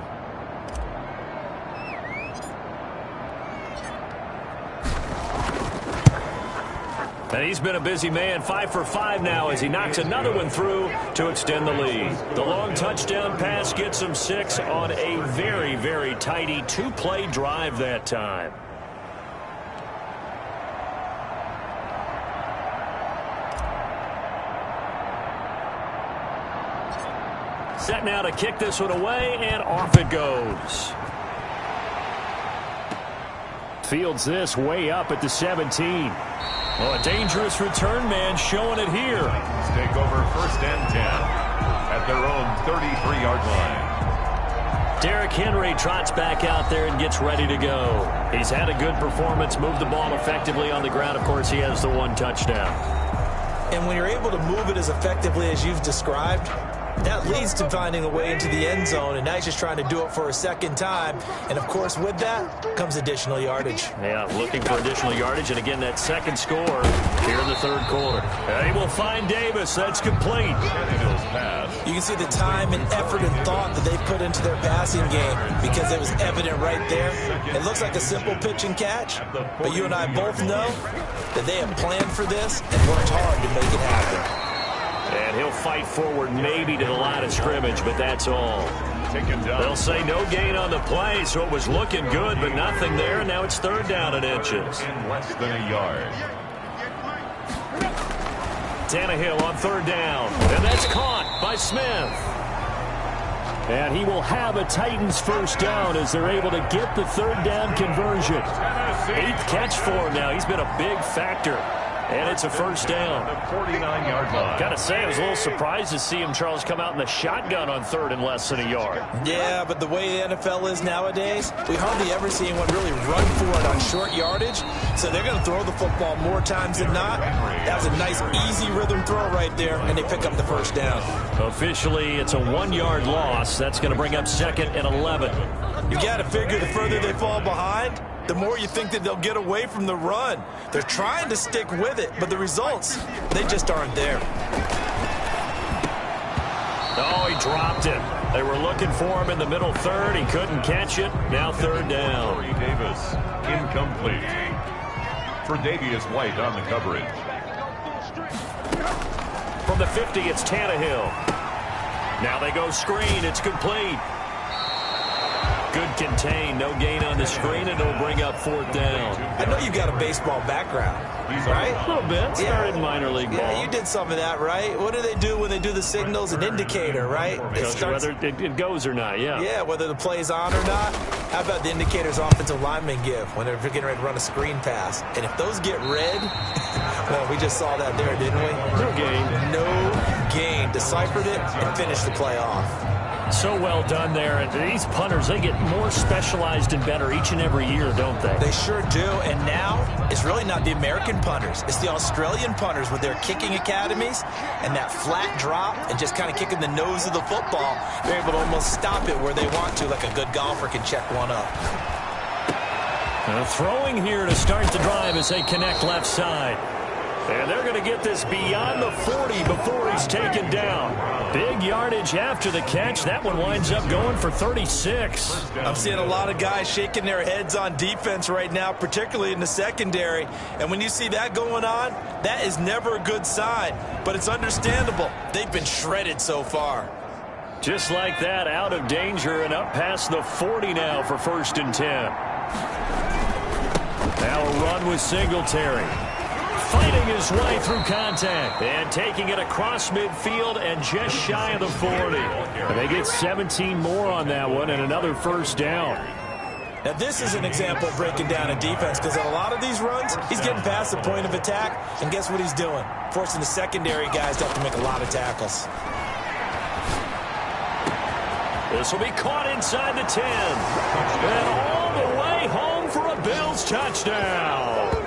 And he's been a busy man, 5 for 5 now as he knocks another one through to extend the lead. The long touchdown pass gets him 6 on a very, very tidy 2-play drive that time. Set now to kick this one away, and off it goes. Fields this way up at the 17. Oh, a dangerous return man showing it here. Take over 1st and 10 at their own 33-yard line. Derrick Henry trots back out there and gets ready to go. He's had a good performance, moved the ball effectively on the ground. Of course, he has the 1 touchdown. And when you're able to move it as effectively as you've described, that leads to finding a way into the end zone, and now he's just trying to do it for a second time. And, of course, with that comes additional yardage. Yeah, looking for additional yardage, and again, that second score here in the third quarter. He will find Davis. That's complete. You can see the time and effort and thought that they put into their passing game because it was evident right there. It looks like a simple pitch and catch, but you and I both know that they have planned for this and worked hard to make it happen. And he'll fight forward maybe to the line of scrimmage, but that's all. They'll say no gain on the play, so it was looking good, but nothing there, and now it's third down and inches. In less than a yard. Tannehill on third down, and that's caught by Smith. And he will have a Titans first down as they're able to get the third down conversion. 8th catch for him now. He's been a big factor. And it's a first down. The 49-yard line. Got to say, I was a little surprised to see him, Charles, come out in the shotgun on third and less than a yard. Yeah, but the way the NFL is nowadays, we hardly ever see anyone really run for it on short yardage. So they're going to throw the football more times than not. That was a nice, easy rhythm throw right there, and they pick up the first down. Officially, it's a 1-yard loss. That's going to bring up 2nd and 11. You got to figure the further they fall behind, the more you think that they'll get away from the run. They're trying to stick with it, but the results, they just aren't there. Oh, he dropped it. They were looking for him in the middle third. He couldn't catch it. Now third down. Corey Davis, incomplete. For Davius White on the coverage. From the 50, it's Tannehill. Now they go screen. It's complete. Good contain. No gain on the screen, and it'll bring up 4th down. I know you've got a baseball background, right? A little bit. Started in minor league ball. Yeah, you did some of that, right? What do they do when they do the signals? An indicator, right? It starts, whether it goes or not, yeah. Yeah, whether the play's on or not. How about the indicators offensive linemen give when they're getting ready to run a screen pass? And if those get red, well, we just saw that there, didn't we? No gain. No gain. Deciphered it and finished the play off. So well done there. And these punters, they get more specialized and better each and every year, don't they? They sure do. And now it's really not the American punters. It's the Australian punters with their kicking academies and that flat drop and just kind of kicking the nose of the football. They're able to almost stop it where they want to, like a good golfer can check one up. Throwing here to start the drive as they connect left side. And they're going to get this beyond the 40 before he's taken down. Big yardage after the catch. That one winds up going for 36. I'm seeing a lot of guys shaking their heads on defense right now, particularly in the secondary. And when you see that going on, that is never a good sign. But it's understandable. They've been shredded so far. Just like that, out of danger and up past the 40 now for 1st and 10. Now a run with Singletary. Fighting his way through contact and taking it across midfield and just shy of the 40. And they get 17 more on that one and another first down. Now this is an example of breaking down a defense because on a lot of these runs, he's getting past the point of attack, and guess what he's doing? Forcing the secondary guys to have to make a lot of tackles. This will be caught inside the 10. And all the way home for a Bills touchdown.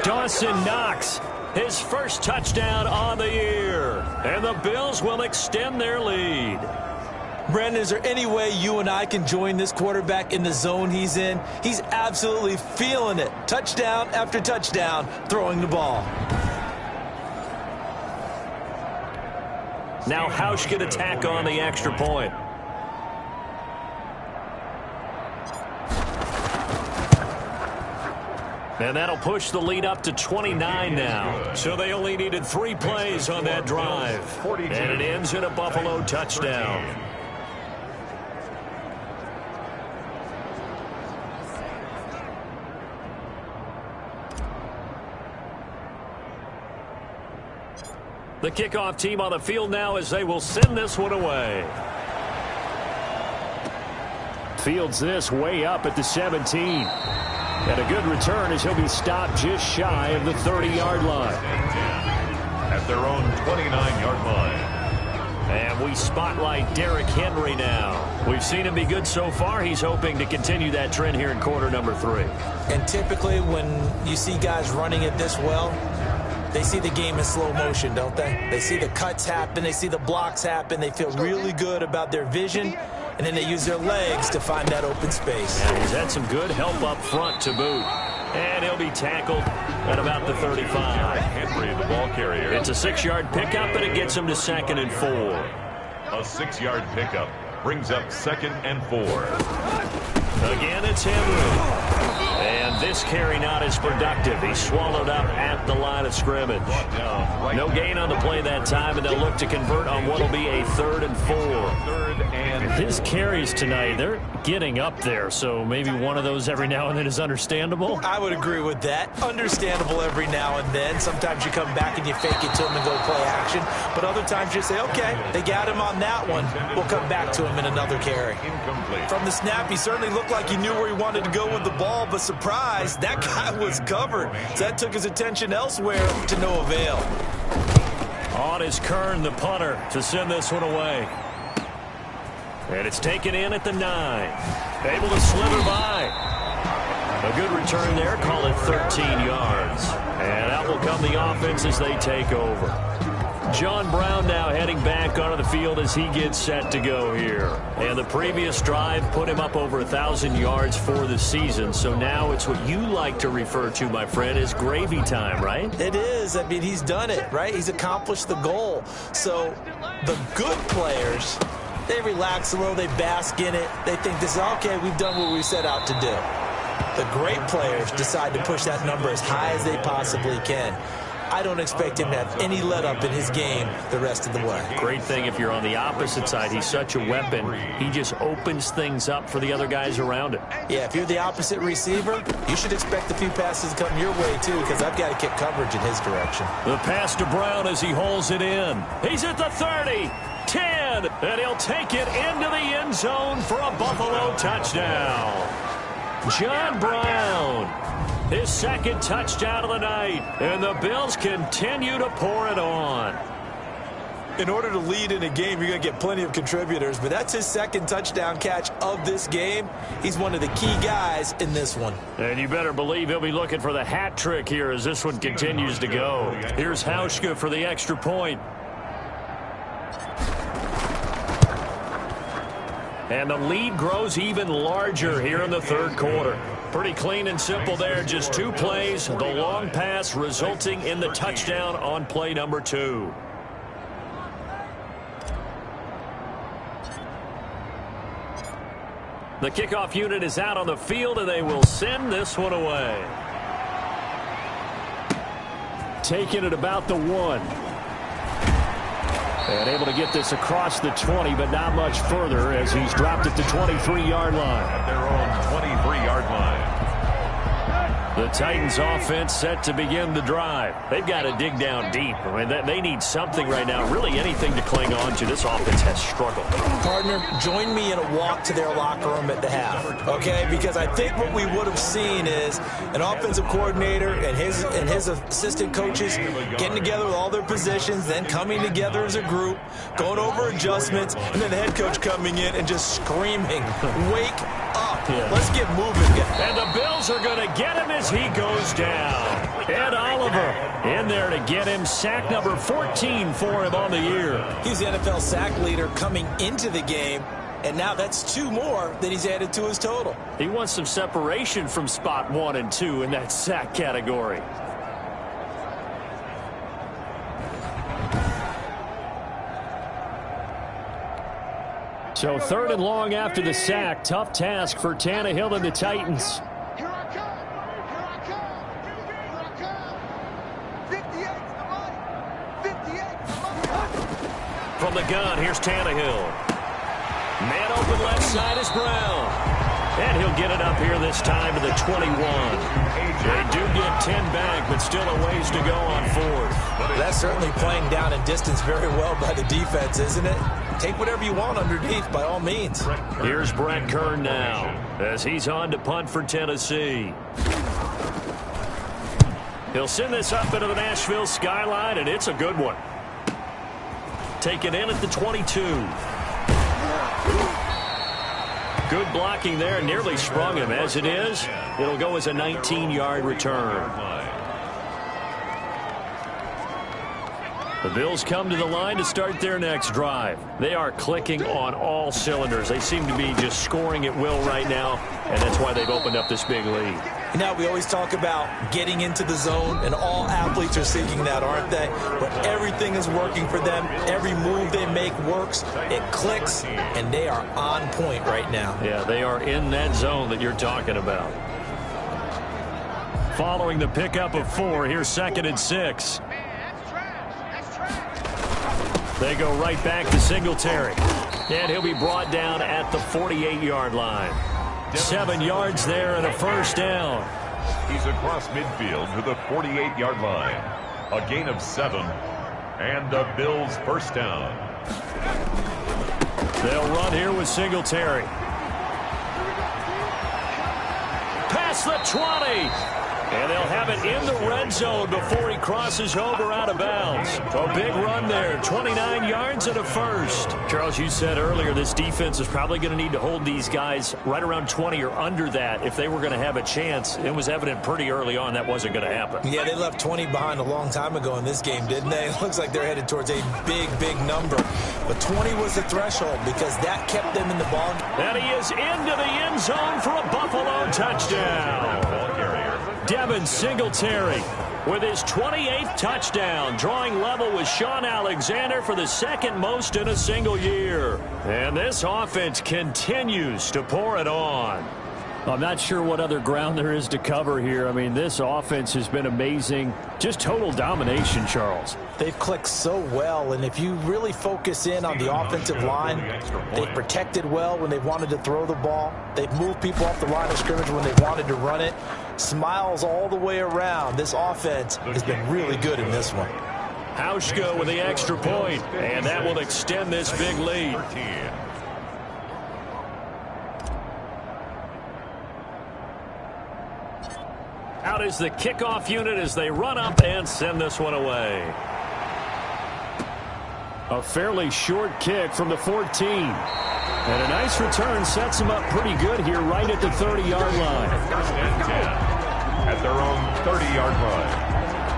Dawson Knox, his first touchdown on the year. And the Bills will extend their lead. Brandon, is there any way you and I can join this quarterback in the zone he's in? He's absolutely feeling it. Touchdown after touchdown, throwing the ball. Now Hausch can attack on the extra point. And that'll push the lead up to 29 now. So they only needed 3 plays on that drive. And it ends in a Buffalo touchdown. The kickoff team on the field now as they will send this one away. Fields this way up at the 17. And a good return as he'll be stopped just shy of the 30-yard line. At their own 29-yard line. And we spotlight Derrick Henry now. We've seen him be good so far. He's hoping to continue that trend here in quarter number 3. And typically when you see guys running it this well, they see the game in slow motion, don't they? They see the cuts happen. They see the blocks happen. They feel really good about their vision, and then they use their legs to find that open space. And he's had some good help up front to boot. And he'll be tackled at about the 35. Henry, the ball carrier. It's a 6-yard pickup, and it gets him to 2nd and 4. A 6-yard pickup brings up 2nd and 4. Again, it's Henry. And this carry not as productive. He's swallowed up at the line of scrimmage. No gain on the play that time, and they'll look to convert on what will be a 3rd and 4. His carries tonight, they're getting up there, so maybe one of those every now and then is understandable. I would agree with that. Understandable every now and then. Sometimes you come back and you fake it to him and go play action. But other times you say, okay, they got him on that one. We'll come back to him in another carry. From the snap, he certainly looked like he knew where he wanted to go with the ball, but surprise, that guy was covered. So that took his attention elsewhere to no avail. On is Kern, the punter, to send this one away. And it's taken in at the 9. Able to slither by. A good return there, call it 13 yards. And out will come the offense as they take over. John Brown now heading back onto the field as he gets set to go here. And the previous drive put him up over 1,000 yards for the season. So now it's what you like to refer to, my friend, as gravy time, right? It is. I mean, he's done it, right? He's accomplished the goal. So the good players, they relax a little, they bask in it. They think this is, okay, we've done what we set out to do. The great players decide to push that number as high as they possibly can. I don't expect him to have any let-up in his game the rest of the way. Great thing if you're on the opposite side. He's such a weapon. He just opens things up for the other guys around him. Yeah, if you're the opposite receiver, you should expect a few passes to come your way, too, because I've got to kick coverage in his direction. The pass to Brown as he holds it in. He's at the 30, 10, and he'll take it into the end zone for a Buffalo touchdown. John Brown. His 2nd touchdown of the night, and the Bills continue to pour it on. In order to lead in a game, you're going to get plenty of contributors, but that's his 2nd touchdown catch of this game. He's one of the key guys in this one. And you better believe he'll be looking for the hat trick here as this one continues to go. Here's Hauschka for the extra point. And the lead grows even larger here in the 3rd quarter. Pretty clean and simple there. Just 2 plays. The long pass resulting in the touchdown on play number 2. The kickoff unit is out on the field, and they will send this one away. Taking it about the 1. And able to get this across the 20, but not much further as he's dropped at the 23-yard line. At their own 23-yard line. The Titans offense set to begin the drive. They've got to dig down deep. I mean, they need something right now, really anything to cling on to. This offense has struggled. Partner, join me in a walk to their locker room at the half, okay? Because I think what we would have seen is an offensive coordinator and his assistant coaches getting together with all their positions, then coming together as a group, going over adjustments, and then the head coach coming in and just screaming, wake up. Yeah. Let's get moving. And the Bills are going to get him as he goes down. Ed Oliver in there to get him. Sack number 14 for him on the year. He's the NFL sack leader coming into the game, and now that's 2 more that he's added to his total. He wants some separation from spot 1 and 2 in that sack category. So 3rd and long after the sack. Tough task for Tannehill and the Titans. Here I come. Here I come. Here I come. 58 to the 58. From the gun, here's Tannehill. Man open left side is Brown. And he'll get it up here this time to the 21. They do get 10 back, but still a ways to go on 4th. That's certainly playing down in distance very well by the defense, isn't it? Take whatever you want underneath, by all means. Here's Brett Kern now as he's on to punt for Tennessee. He'll send this up into the Nashville skyline, and it's a good one. Taken in at the 22. Good blocking there, nearly sprung him. As it is, it'll go as a 19-yard return. The Bills come to the line to start their next drive. They are clicking on all cylinders. They seem to be just scoring at will right now, and that's why they've opened up this big lead. Now, we always talk about getting into the zone, and all athletes are seeking that, aren't they? But everything is working for them. Every move they make works. It clicks, and they are on point right now. Yeah, they are in that zone that you're talking about. Following the pickup of 4, here's 2nd and 6. They go right back to Singletary. And he'll be brought down at the 48-yard line. 7 yards there and a first down. He's across midfield to the 48-yard line. A gain of 7. And the Bills first down. They'll run here with Singletary. Past the 20. And they'll have it in the red zone before he crosses over out of bounds. A big run there, 29 yards and a first. Charles, you said earlier this defense is probably going to need to hold these guys right around 20 or under that if they were going to have a chance. It was evident pretty early on that wasn't going to happen. Yeah, they left 20 behind a long time ago in this game, didn't they? It looks like they're headed towards a big, big number. But 20 was the threshold because that kept them in the ball. And he is into the end zone for a Buffalo touchdown. Devin Singletary with his 28th touchdown, drawing level with Sean Alexander for the second most in a single year. And this offense continues to pour it on. I'm not sure what other ground there is to cover here. I mean, this offense has been amazing. Just total domination, Charles. They've clicked so well, and if you really focus in on the offensive line, they've protected well when they've wanted to throw the ball. They've moved people off the line of scrimmage when they wanted to run it. Smiles all the way around. This offense has been really good in this one. Hauschka with the extra point, and that will extend this big lead. Out is the kickoff unit as they run up and send this one away. A fairly short kick from the 14. And a nice return sets them up pretty good here right at the 30-yard line. At their own 30-yard line.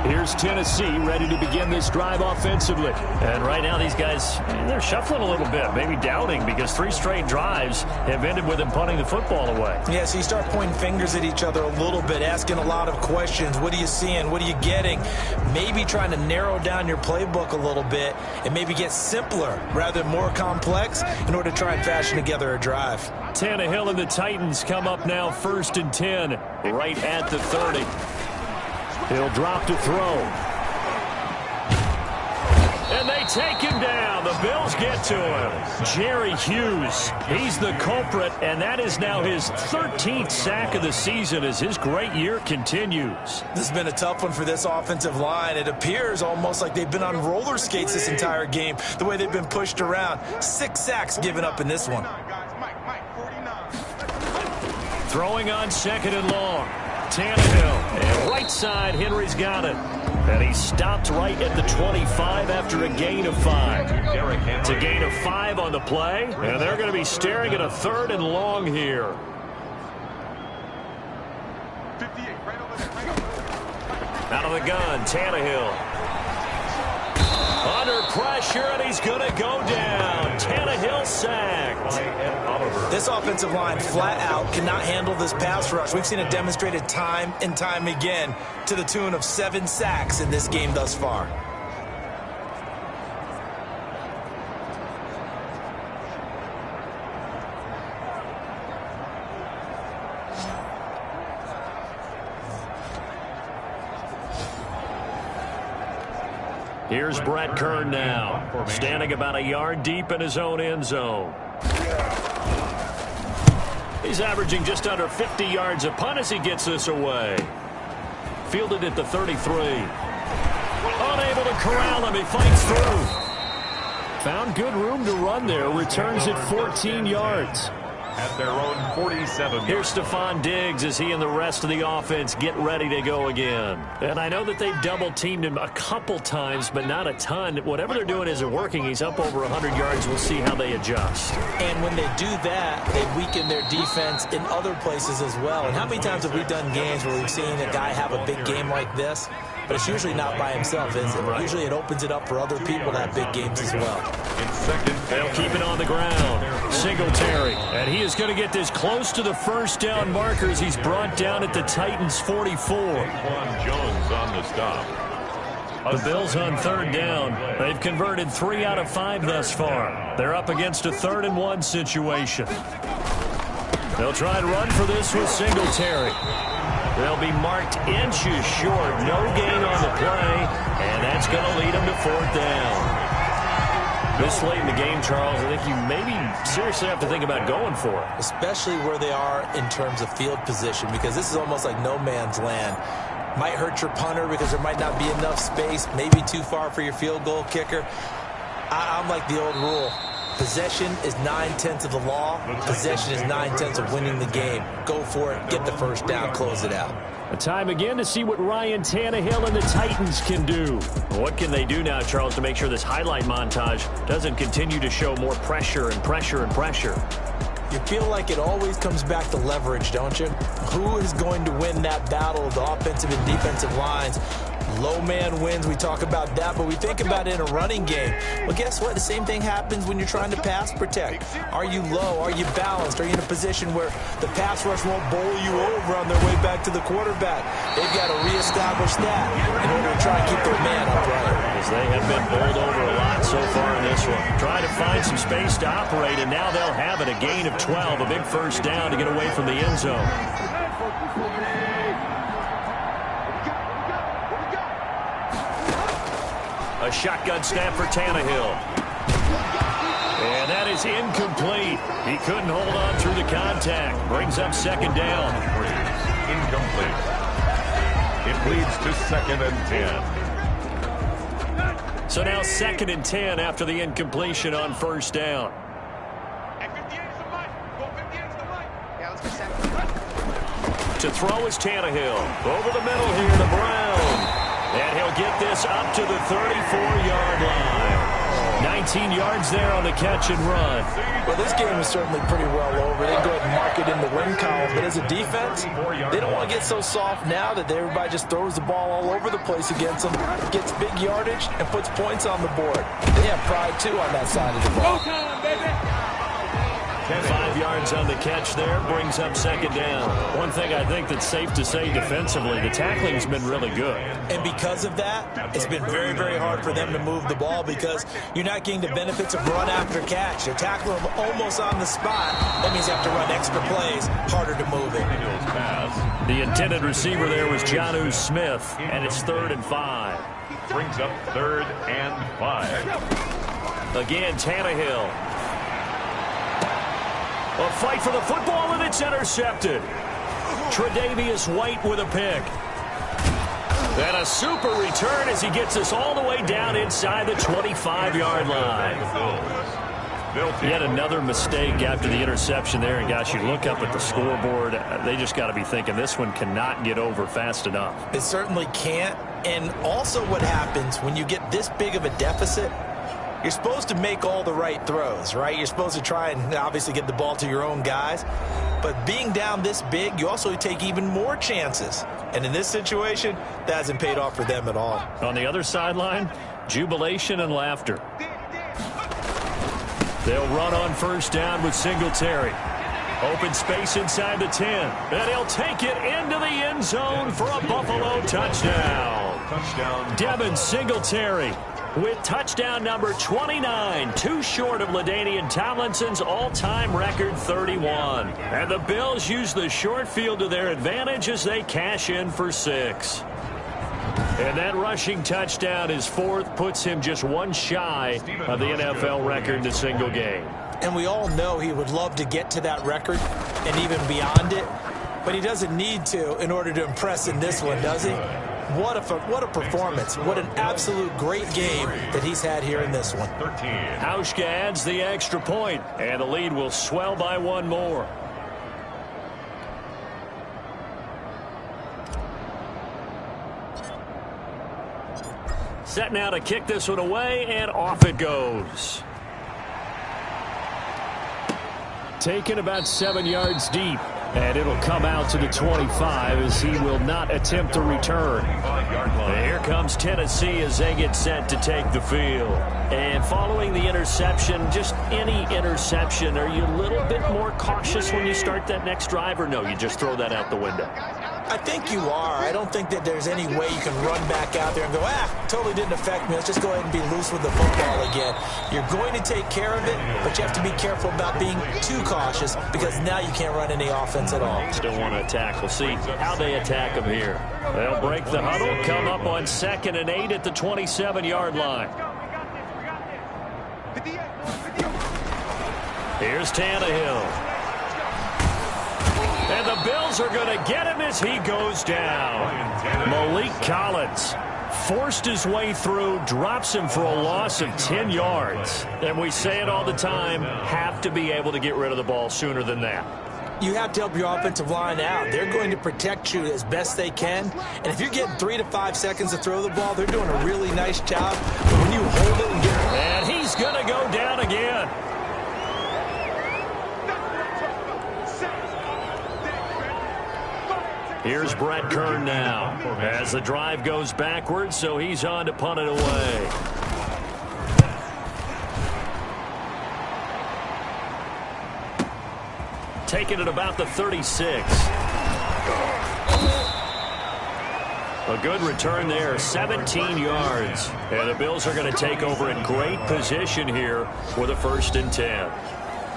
Here's Tennessee ready to begin this drive offensively. And right now these guys, they're shuffling a little bit, maybe doubting because 3 straight drives have ended with them punting the football away. Yeah, so you start pointing fingers at each other a little bit, asking a lot of questions. What are you seeing? What are you getting? Maybe trying to narrow down your playbook a little bit and maybe get simpler rather than more complex in order to try and fashion together a drive. Tannehill and the Titans come up now 1st and 10 right at the 30. He'll drop to throw. And they take him down. The Bills get to him. Jerry Hughes, he's the culprit, and that is now his 13th sack of the season as his great year continues. This has been a tough one for this offensive line. It appears almost like they've been on roller skates this entire game, the way they've been pushed around. 6 sacks given up in this one. Throwing on 2nd and long. Tannehill, and right side, Henry's got it. And he stopped right at the 25 after a gain of 5. It's a gain of 5 on the play, and they're going to be staring at a 3rd and long here. Out of the gun, Tannehill. Under pressure, and he's going to go down. Tannehill sacked. This offensive line flat out cannot handle this pass rush. We've seen it demonstrated time and time again to the tune of 7 sacks in this game thus far. Here's Brett Kern now, standing about a yard deep in his own end zone. He's averaging just under 50 yards a punt as he gets this away. Fielded at the 33. Unable to corral him, he fights through. Found good room to run there, returns it 14 yards. At their own 47. Here's Stephon Diggs as he and the rest of the offense get ready to go again. And I know that they've double-teamed him a couple times, but not a ton. Whatever they're doing isn't working. He's up over 100 yards. We'll see how they adjust. And when they do that, they weaken their defense in other places as well. And how many times have we done games where we've seen a guy have a big game like this? but it's usually not by himself, is it? Right. Usually it opens it up for other people to have big games as well. In second, They'll keep it on the ground. Singletary. And he is going to get this close to the first down markers. He's brought down at the Titans' 44. Quan Jones on the stop. The Bills on third down. They've converted 3 out of 5 thus far. They're up against a 3rd and 1 situation. They'll try and run for this with Singletary. They'll be marked inches short. No gain on the play, and that's going to lead them to 4th down. This late in the game, Charles, I think you maybe seriously have to think about going for it. Especially where they are in terms of field position, because this is almost like no man's land. Might hurt your punter because there might not be enough space, maybe too far for your field goal kicker. I'm like the old rule. Possession is 9/10 of the law. Possession is 9/10 of winning the game. Go for it, get the first down, close it out. A time again to see what Ryan Tannehill and the Titans can do. What can they do now, Charles, to make sure this highlight montage doesn't continue to show more pressure and pressure and pressure? You feel like it always comes back to leverage, don't you? Who is going to win that battle of the offensive and defensive lines? Low man wins. We talk about that, but we think about it in a running game. Well, guess what? The same thing happens when you're trying to pass protect. Are you low? Are you balanced? Are you in a position where the pass rush won't bowl you over on their way back to the quarterback? They've got to reestablish that in order to try and keep their man upright. As they have been bowled over a lot so far in this one. Trying to find some space to operate, and now they'll have it. A gain of 12, a big first down to get away from the end zone. A shotgun snap for Tannehill. And that is incomplete. He couldn't hold on through the contact. Brings up 2nd down. incomplete. It leads to 2nd and 10. So now 2nd and 10 after the incompletion on first down. To throw is Tannehill. Over the middle here to Brown. And he'll get this up to the 34-yard line. 19 yards there on the catch and run. Well, this game is certainly pretty well over. They go ahead and mark it in the win column. But as a defense, they don't want to get so soft now that everybody just throws the ball all over the place against them, gets big yardage, and puts points on the board. They have pride, too, on that side of the ball. 5 yards on the catch there, brings up 2nd down. One thing I think that's safe to say defensively, the tackling's been really good. And because of that, it's been very, very hard for them to move the ball because you're not getting the benefits of run after catch. They're tackling them almost on the spot. That means you have to run extra plays, harder to move it. The intended receiver there was Jonnu Smith, and it's 3rd and 5. Brings up 3rd and 5. Again, Tannehill. A fight for the football, and it's intercepted. Tre'Davious White with a pick. And a super return as he gets us all the way down inside the 25-yard line. Yet another mistake after the interception there. And, gosh, you look up at the scoreboard, they just got to be thinking this one cannot get over fast enough. It certainly can't. And also what happens when you get this big of a deficit, you're supposed to make all the right throws, right? You're supposed to try and obviously get the ball to your own guys. But being down this big, you also take even more chances. And in this situation, that hasn't paid off for them at all. On the other sideline, jubilation and laughter. They'll run on first down with Singletary. Open space inside the 10. And he'll take it into the end zone for a Buffalo touchdown. Devin Singletary with touchdown number 29, too short of LaDainian Tomlinson's all-time record 31. And the Bills use the short field to their advantage as they cash in for 6. And that rushing touchdown, his 4th, puts him just one shy of the NFL record in a single game. And we all know he would love to get to that record and even beyond it, but he doesn't need to in order to impress in this one, does he? What a performance. What an absolute great game that he's had here in this one. Hauschka adds the extra point, and the lead will swell by one more. Set now to kick this one away, and off it goes. Taken about 7 yards deep. And it'll come out to the 25 as he will not attempt to return. And here comes Tennessee as they get set to take the field. And following the interception, just any interception, are you a little bit more cautious when you start that next drive, or no, you just throw that out the window? I think you are. I don't think that there's any way you can run back out there and go, totally didn't affect me. Let's just go ahead and be loose with the football again. You're going to take care of it, but you have to be careful about being too cautious because now you can't run any offense at all. Still want to attack. We'll see how they attack him here. They'll break the huddle, come up on 2nd and 8 at the 27-yard line. Here's Tannehill. And the Bills are going to get him as he goes down. Malik Collins forced his way through, drops him for a loss of 10 yards. And we say it all the time, have to be able to get rid of the ball sooner than that. You have to help your offensive line out. They're going to protect you as best they can. And if you're getting 3 to 5 seconds to throw the ball, they're doing a really nice job. But when you hold it and get it. And he's going to go down again. Here's Brett Kern now as the drive goes backwards, so he's on to punt it away. Taking it about the 36. A good return there, 17 yards. And the Bills are going to take over in great position here with a 1st and 10.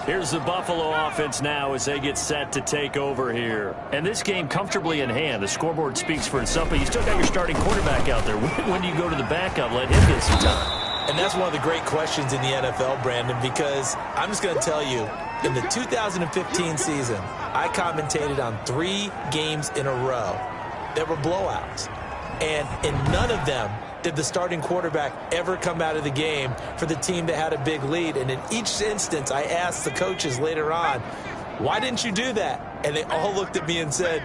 Here's the Buffalo offense now as they get set to take over here. And this game comfortably in hand. The scoreboard speaks for itself, but you still got your starting quarterback out there. When do you go to the backup, let him get some time? And that's one of the great questions in the NFL, Brandon, because I'm just going to tell you, in the 2015 season, I commentated on 3 games in a row that were blowouts. And in none of them did the starting quarterback ever come out of the game for the team that had a big lead. And in each instance, I asked the coaches later on, why didn't you do that? And they all looked at me and said,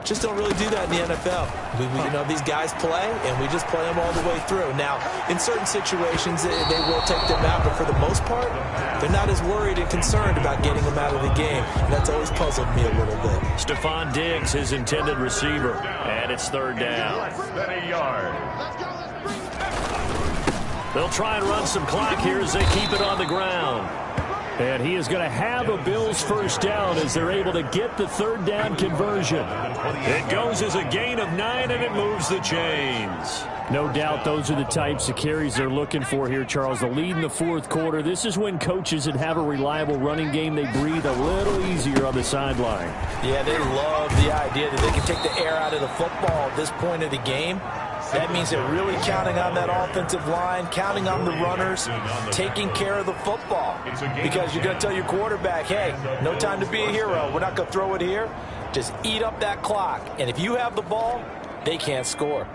just don't really do that in the NFL. You know, these guys play, and we just play them all the way through. Now, in certain situations, they will take them out, but for the most part, they're not as worried and concerned about getting them out of the game. And that's always puzzled me a little bit. Stephon Diggs, his intended receiver, and it's 3rd down. Less than a yard. They'll try and run some clock here as they keep it on the ground. And he is going to have a Bills 1st down as they're able to get the 3rd down conversion. It goes as a gain of 9, and it moves the chains. No doubt those are the types of carries they're looking for here, Charles. The lead in the 4th quarter. This is when coaches that have a reliable running game, they breathe a little easier on the sideline. Yeah, they love the idea that they can take the air out of the football at this point of the game. That means they're really counting on that offensive line, counting on the runners, taking care of the football. Because you're going to tell your quarterback, hey, no time to be a hero. We're not going to throw it here. Just eat up that clock. And if you have the ball, they can't score.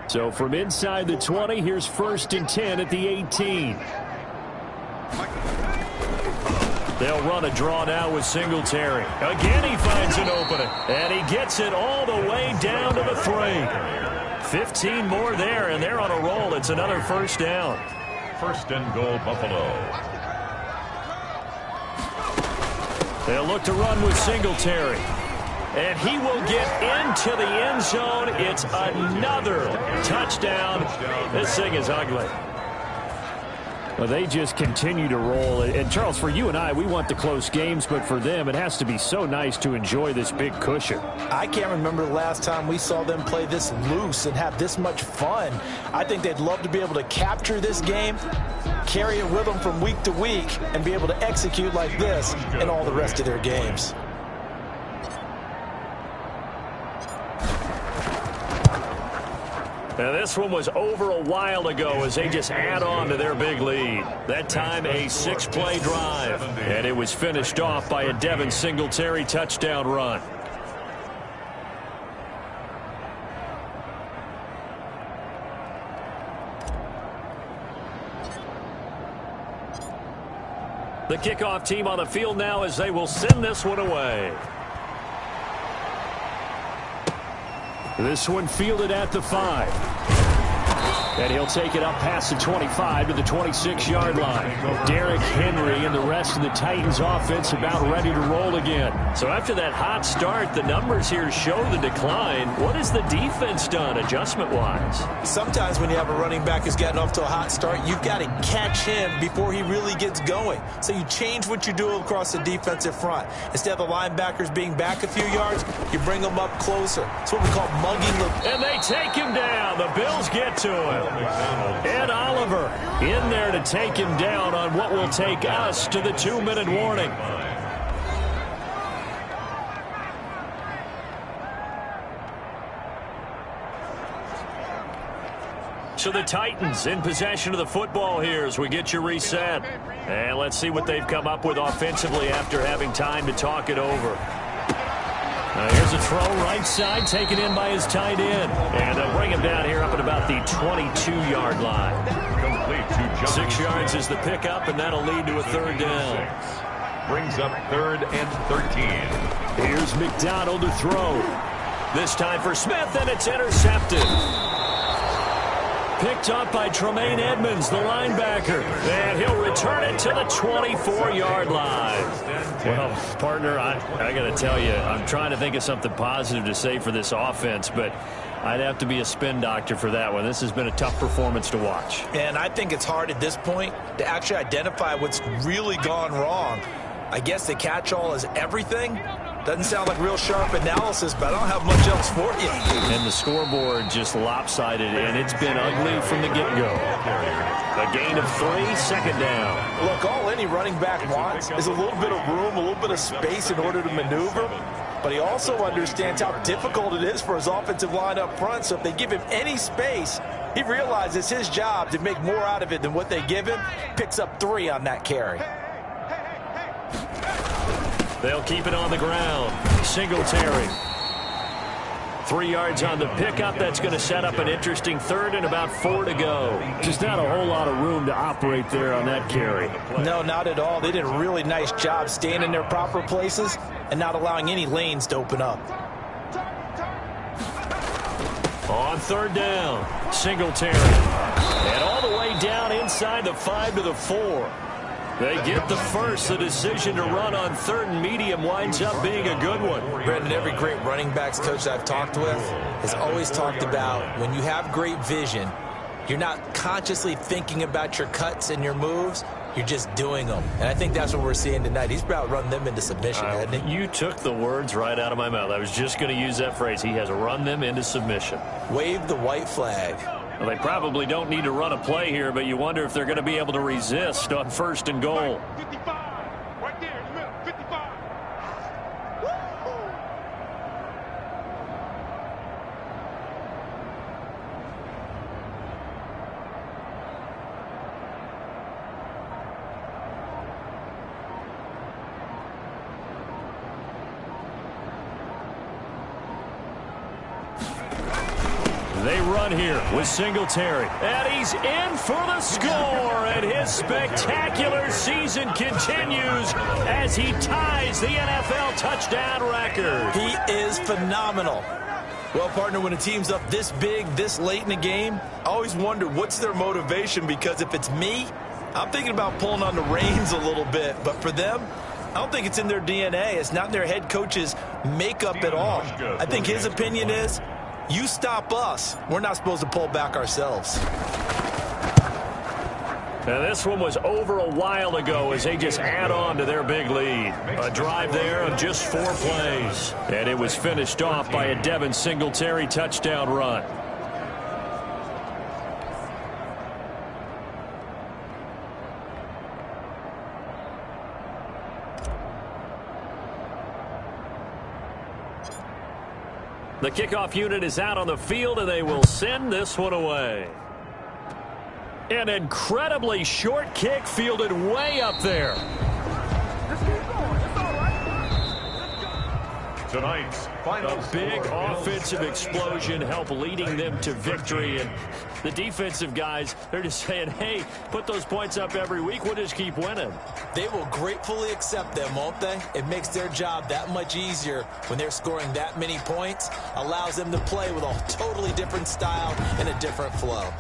So from inside the 20, here's 1st and 10 at the 18. They'll run a draw now with Singletary. Again, he finds an opening. And he gets it all the way down to the 3. 15 more there, and they're on a roll. It's another 1st down. 1st and goal, Buffalo. They'll look to run with Singletary. And he will get into the end zone. It's another touchdown. This thing is ugly. Well, they just continue to roll. And, Charles, for you and I, we want the close games, but for them, it has to be so nice to enjoy this big cushion. I can't remember the last time we saw them play this loose and have this much fun. I think they'd love to be able to capture this game, carry it with them from week to week, and be able to execute like this in all the rest of their games. Now, this one was over a while ago as they just add on to their big lead. That time a 6-play drive. And it was finished off by a Devin Singletary touchdown run. The kickoff team on the field now as they will send this one away. This one fielded at the 5. And he'll take it up past the 25 to the 26-yard line. Derrick Henry and the rest of the Titans offense about ready to roll again. So after that hot start, the numbers here show the decline. What has the defense done adjustment-wise? Sometimes when you have a running back who's gotten off to a hot start, you've got to catch him before he really gets going. So you change what you do across the defensive front. Instead of the linebackers being back a few yards, you bring them up closer. It's what we call mugging the... And they take him down. The Bills get to him. Ed Oliver in there to take him down on what will take us to the 2-minute warning. So the Titans in possession of the football here as we get you reset. And let's see what they've come up with offensively after having time to talk it over. Here's a throw right side, taken in by his tight end. And they'll bring him down here up at about the 22-yard line. Complete to John. 6 yards is the pickup, and that'll lead to a third down. Brings up 3rd and 13. Here's McDonald to throw. This time for Smith, and it's intercepted. Picked up by Tremaine Edmonds, the linebacker. And he'll return it to the 24-yard line. Well, partner, I got to tell you, I'm trying to think of something positive to say for this offense, but I'd have to be a spin doctor for that one. This has been a tough performance to watch. And I think it's hard at this point to actually identify what's really gone wrong. I guess the catch-all is everything. Doesn't sound like real sharp analysis, but I don't have much else for you. And the scoreboard just lopsided, and it's been ugly from the get-go. A gain of 3, 2nd down. Look, all any running back wants is a little bit of room, a little bit of space in order to maneuver. But he also understands how difficult it is for his offensive line up front. So if they give him any space, he realizes it's his job to make more out of it than what they give him. Picks up 3 on that carry. They'll keep it on the ground. Singletary. 3 yards on the pickup. That's going to set up an interesting 3rd and about 4 to go. Just not a whole lot of room to operate there on that carry. No, not at all. They did a really nice job staying in their proper places and not allowing any lanes to open up. On 3rd down, Singletary. And all the way down inside the 5 to the 4. They get the first. The decision to run on 3rd and medium winds up being a good one. Brendan, every great running backs coach I've talked with has always talked about when you have great vision, you're not consciously thinking about your cuts and your moves. You're just doing them. And I think that's what we're seeing tonight. He's about run them into submission, hasn't he? You took the words right out of my mouth. I was just going to use that phrase. He has run them into submission. Wave the white flag. Well, they probably don't need to run a play here, but you wonder if they're going to be able to resist on 1st and goal. 55. Right there in the middle. 55. They run here with Singletary. And he's in for the score. And his spectacular season continues as he ties the NFL touchdown record. He is phenomenal. Well, partner, when a team's up this big, this late in the game, I always wonder what's their motivation, because if it's me, I'm thinking about pulling on the reins a little bit. But for them, I don't think it's in their DNA. It's not in their head coach's makeup at all. I think his opinion is, you stop us, we're not supposed to pull back ourselves. Now, this one was over a while ago as they just add on to their big lead. A drive there of just 4 plays. And it was finished off by a Devin Singletary touchdown run. The kickoff unit is out on the field, and they will send this one away. An incredibly short kick fielded way up there. Tonight's final A big offensive explosion helped leading them to victory. And the defensive guys, they're just saying, hey, put those points up every week. We'll just keep winning. They will gratefully accept them, won't they? It makes their job that much easier when they're scoring that many points. Allows them to play with a totally different style and a different flow.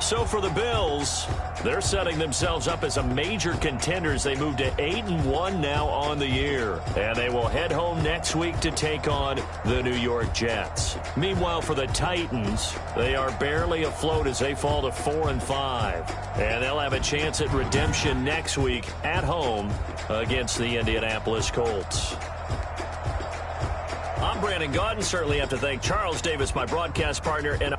So for the Bills, they're setting themselves up as a major contender as they move to 8-1 now on the year. And they will head home next week to take on the New York Jets. Meanwhile, for the Titans, they are barely afloat as they fall to 4-5. And they'll have a chance at redemption next week at home against the Indianapolis Colts. I'm Brandon Gaudin. Certainly have to thank Charles Davis, my broadcast partner, and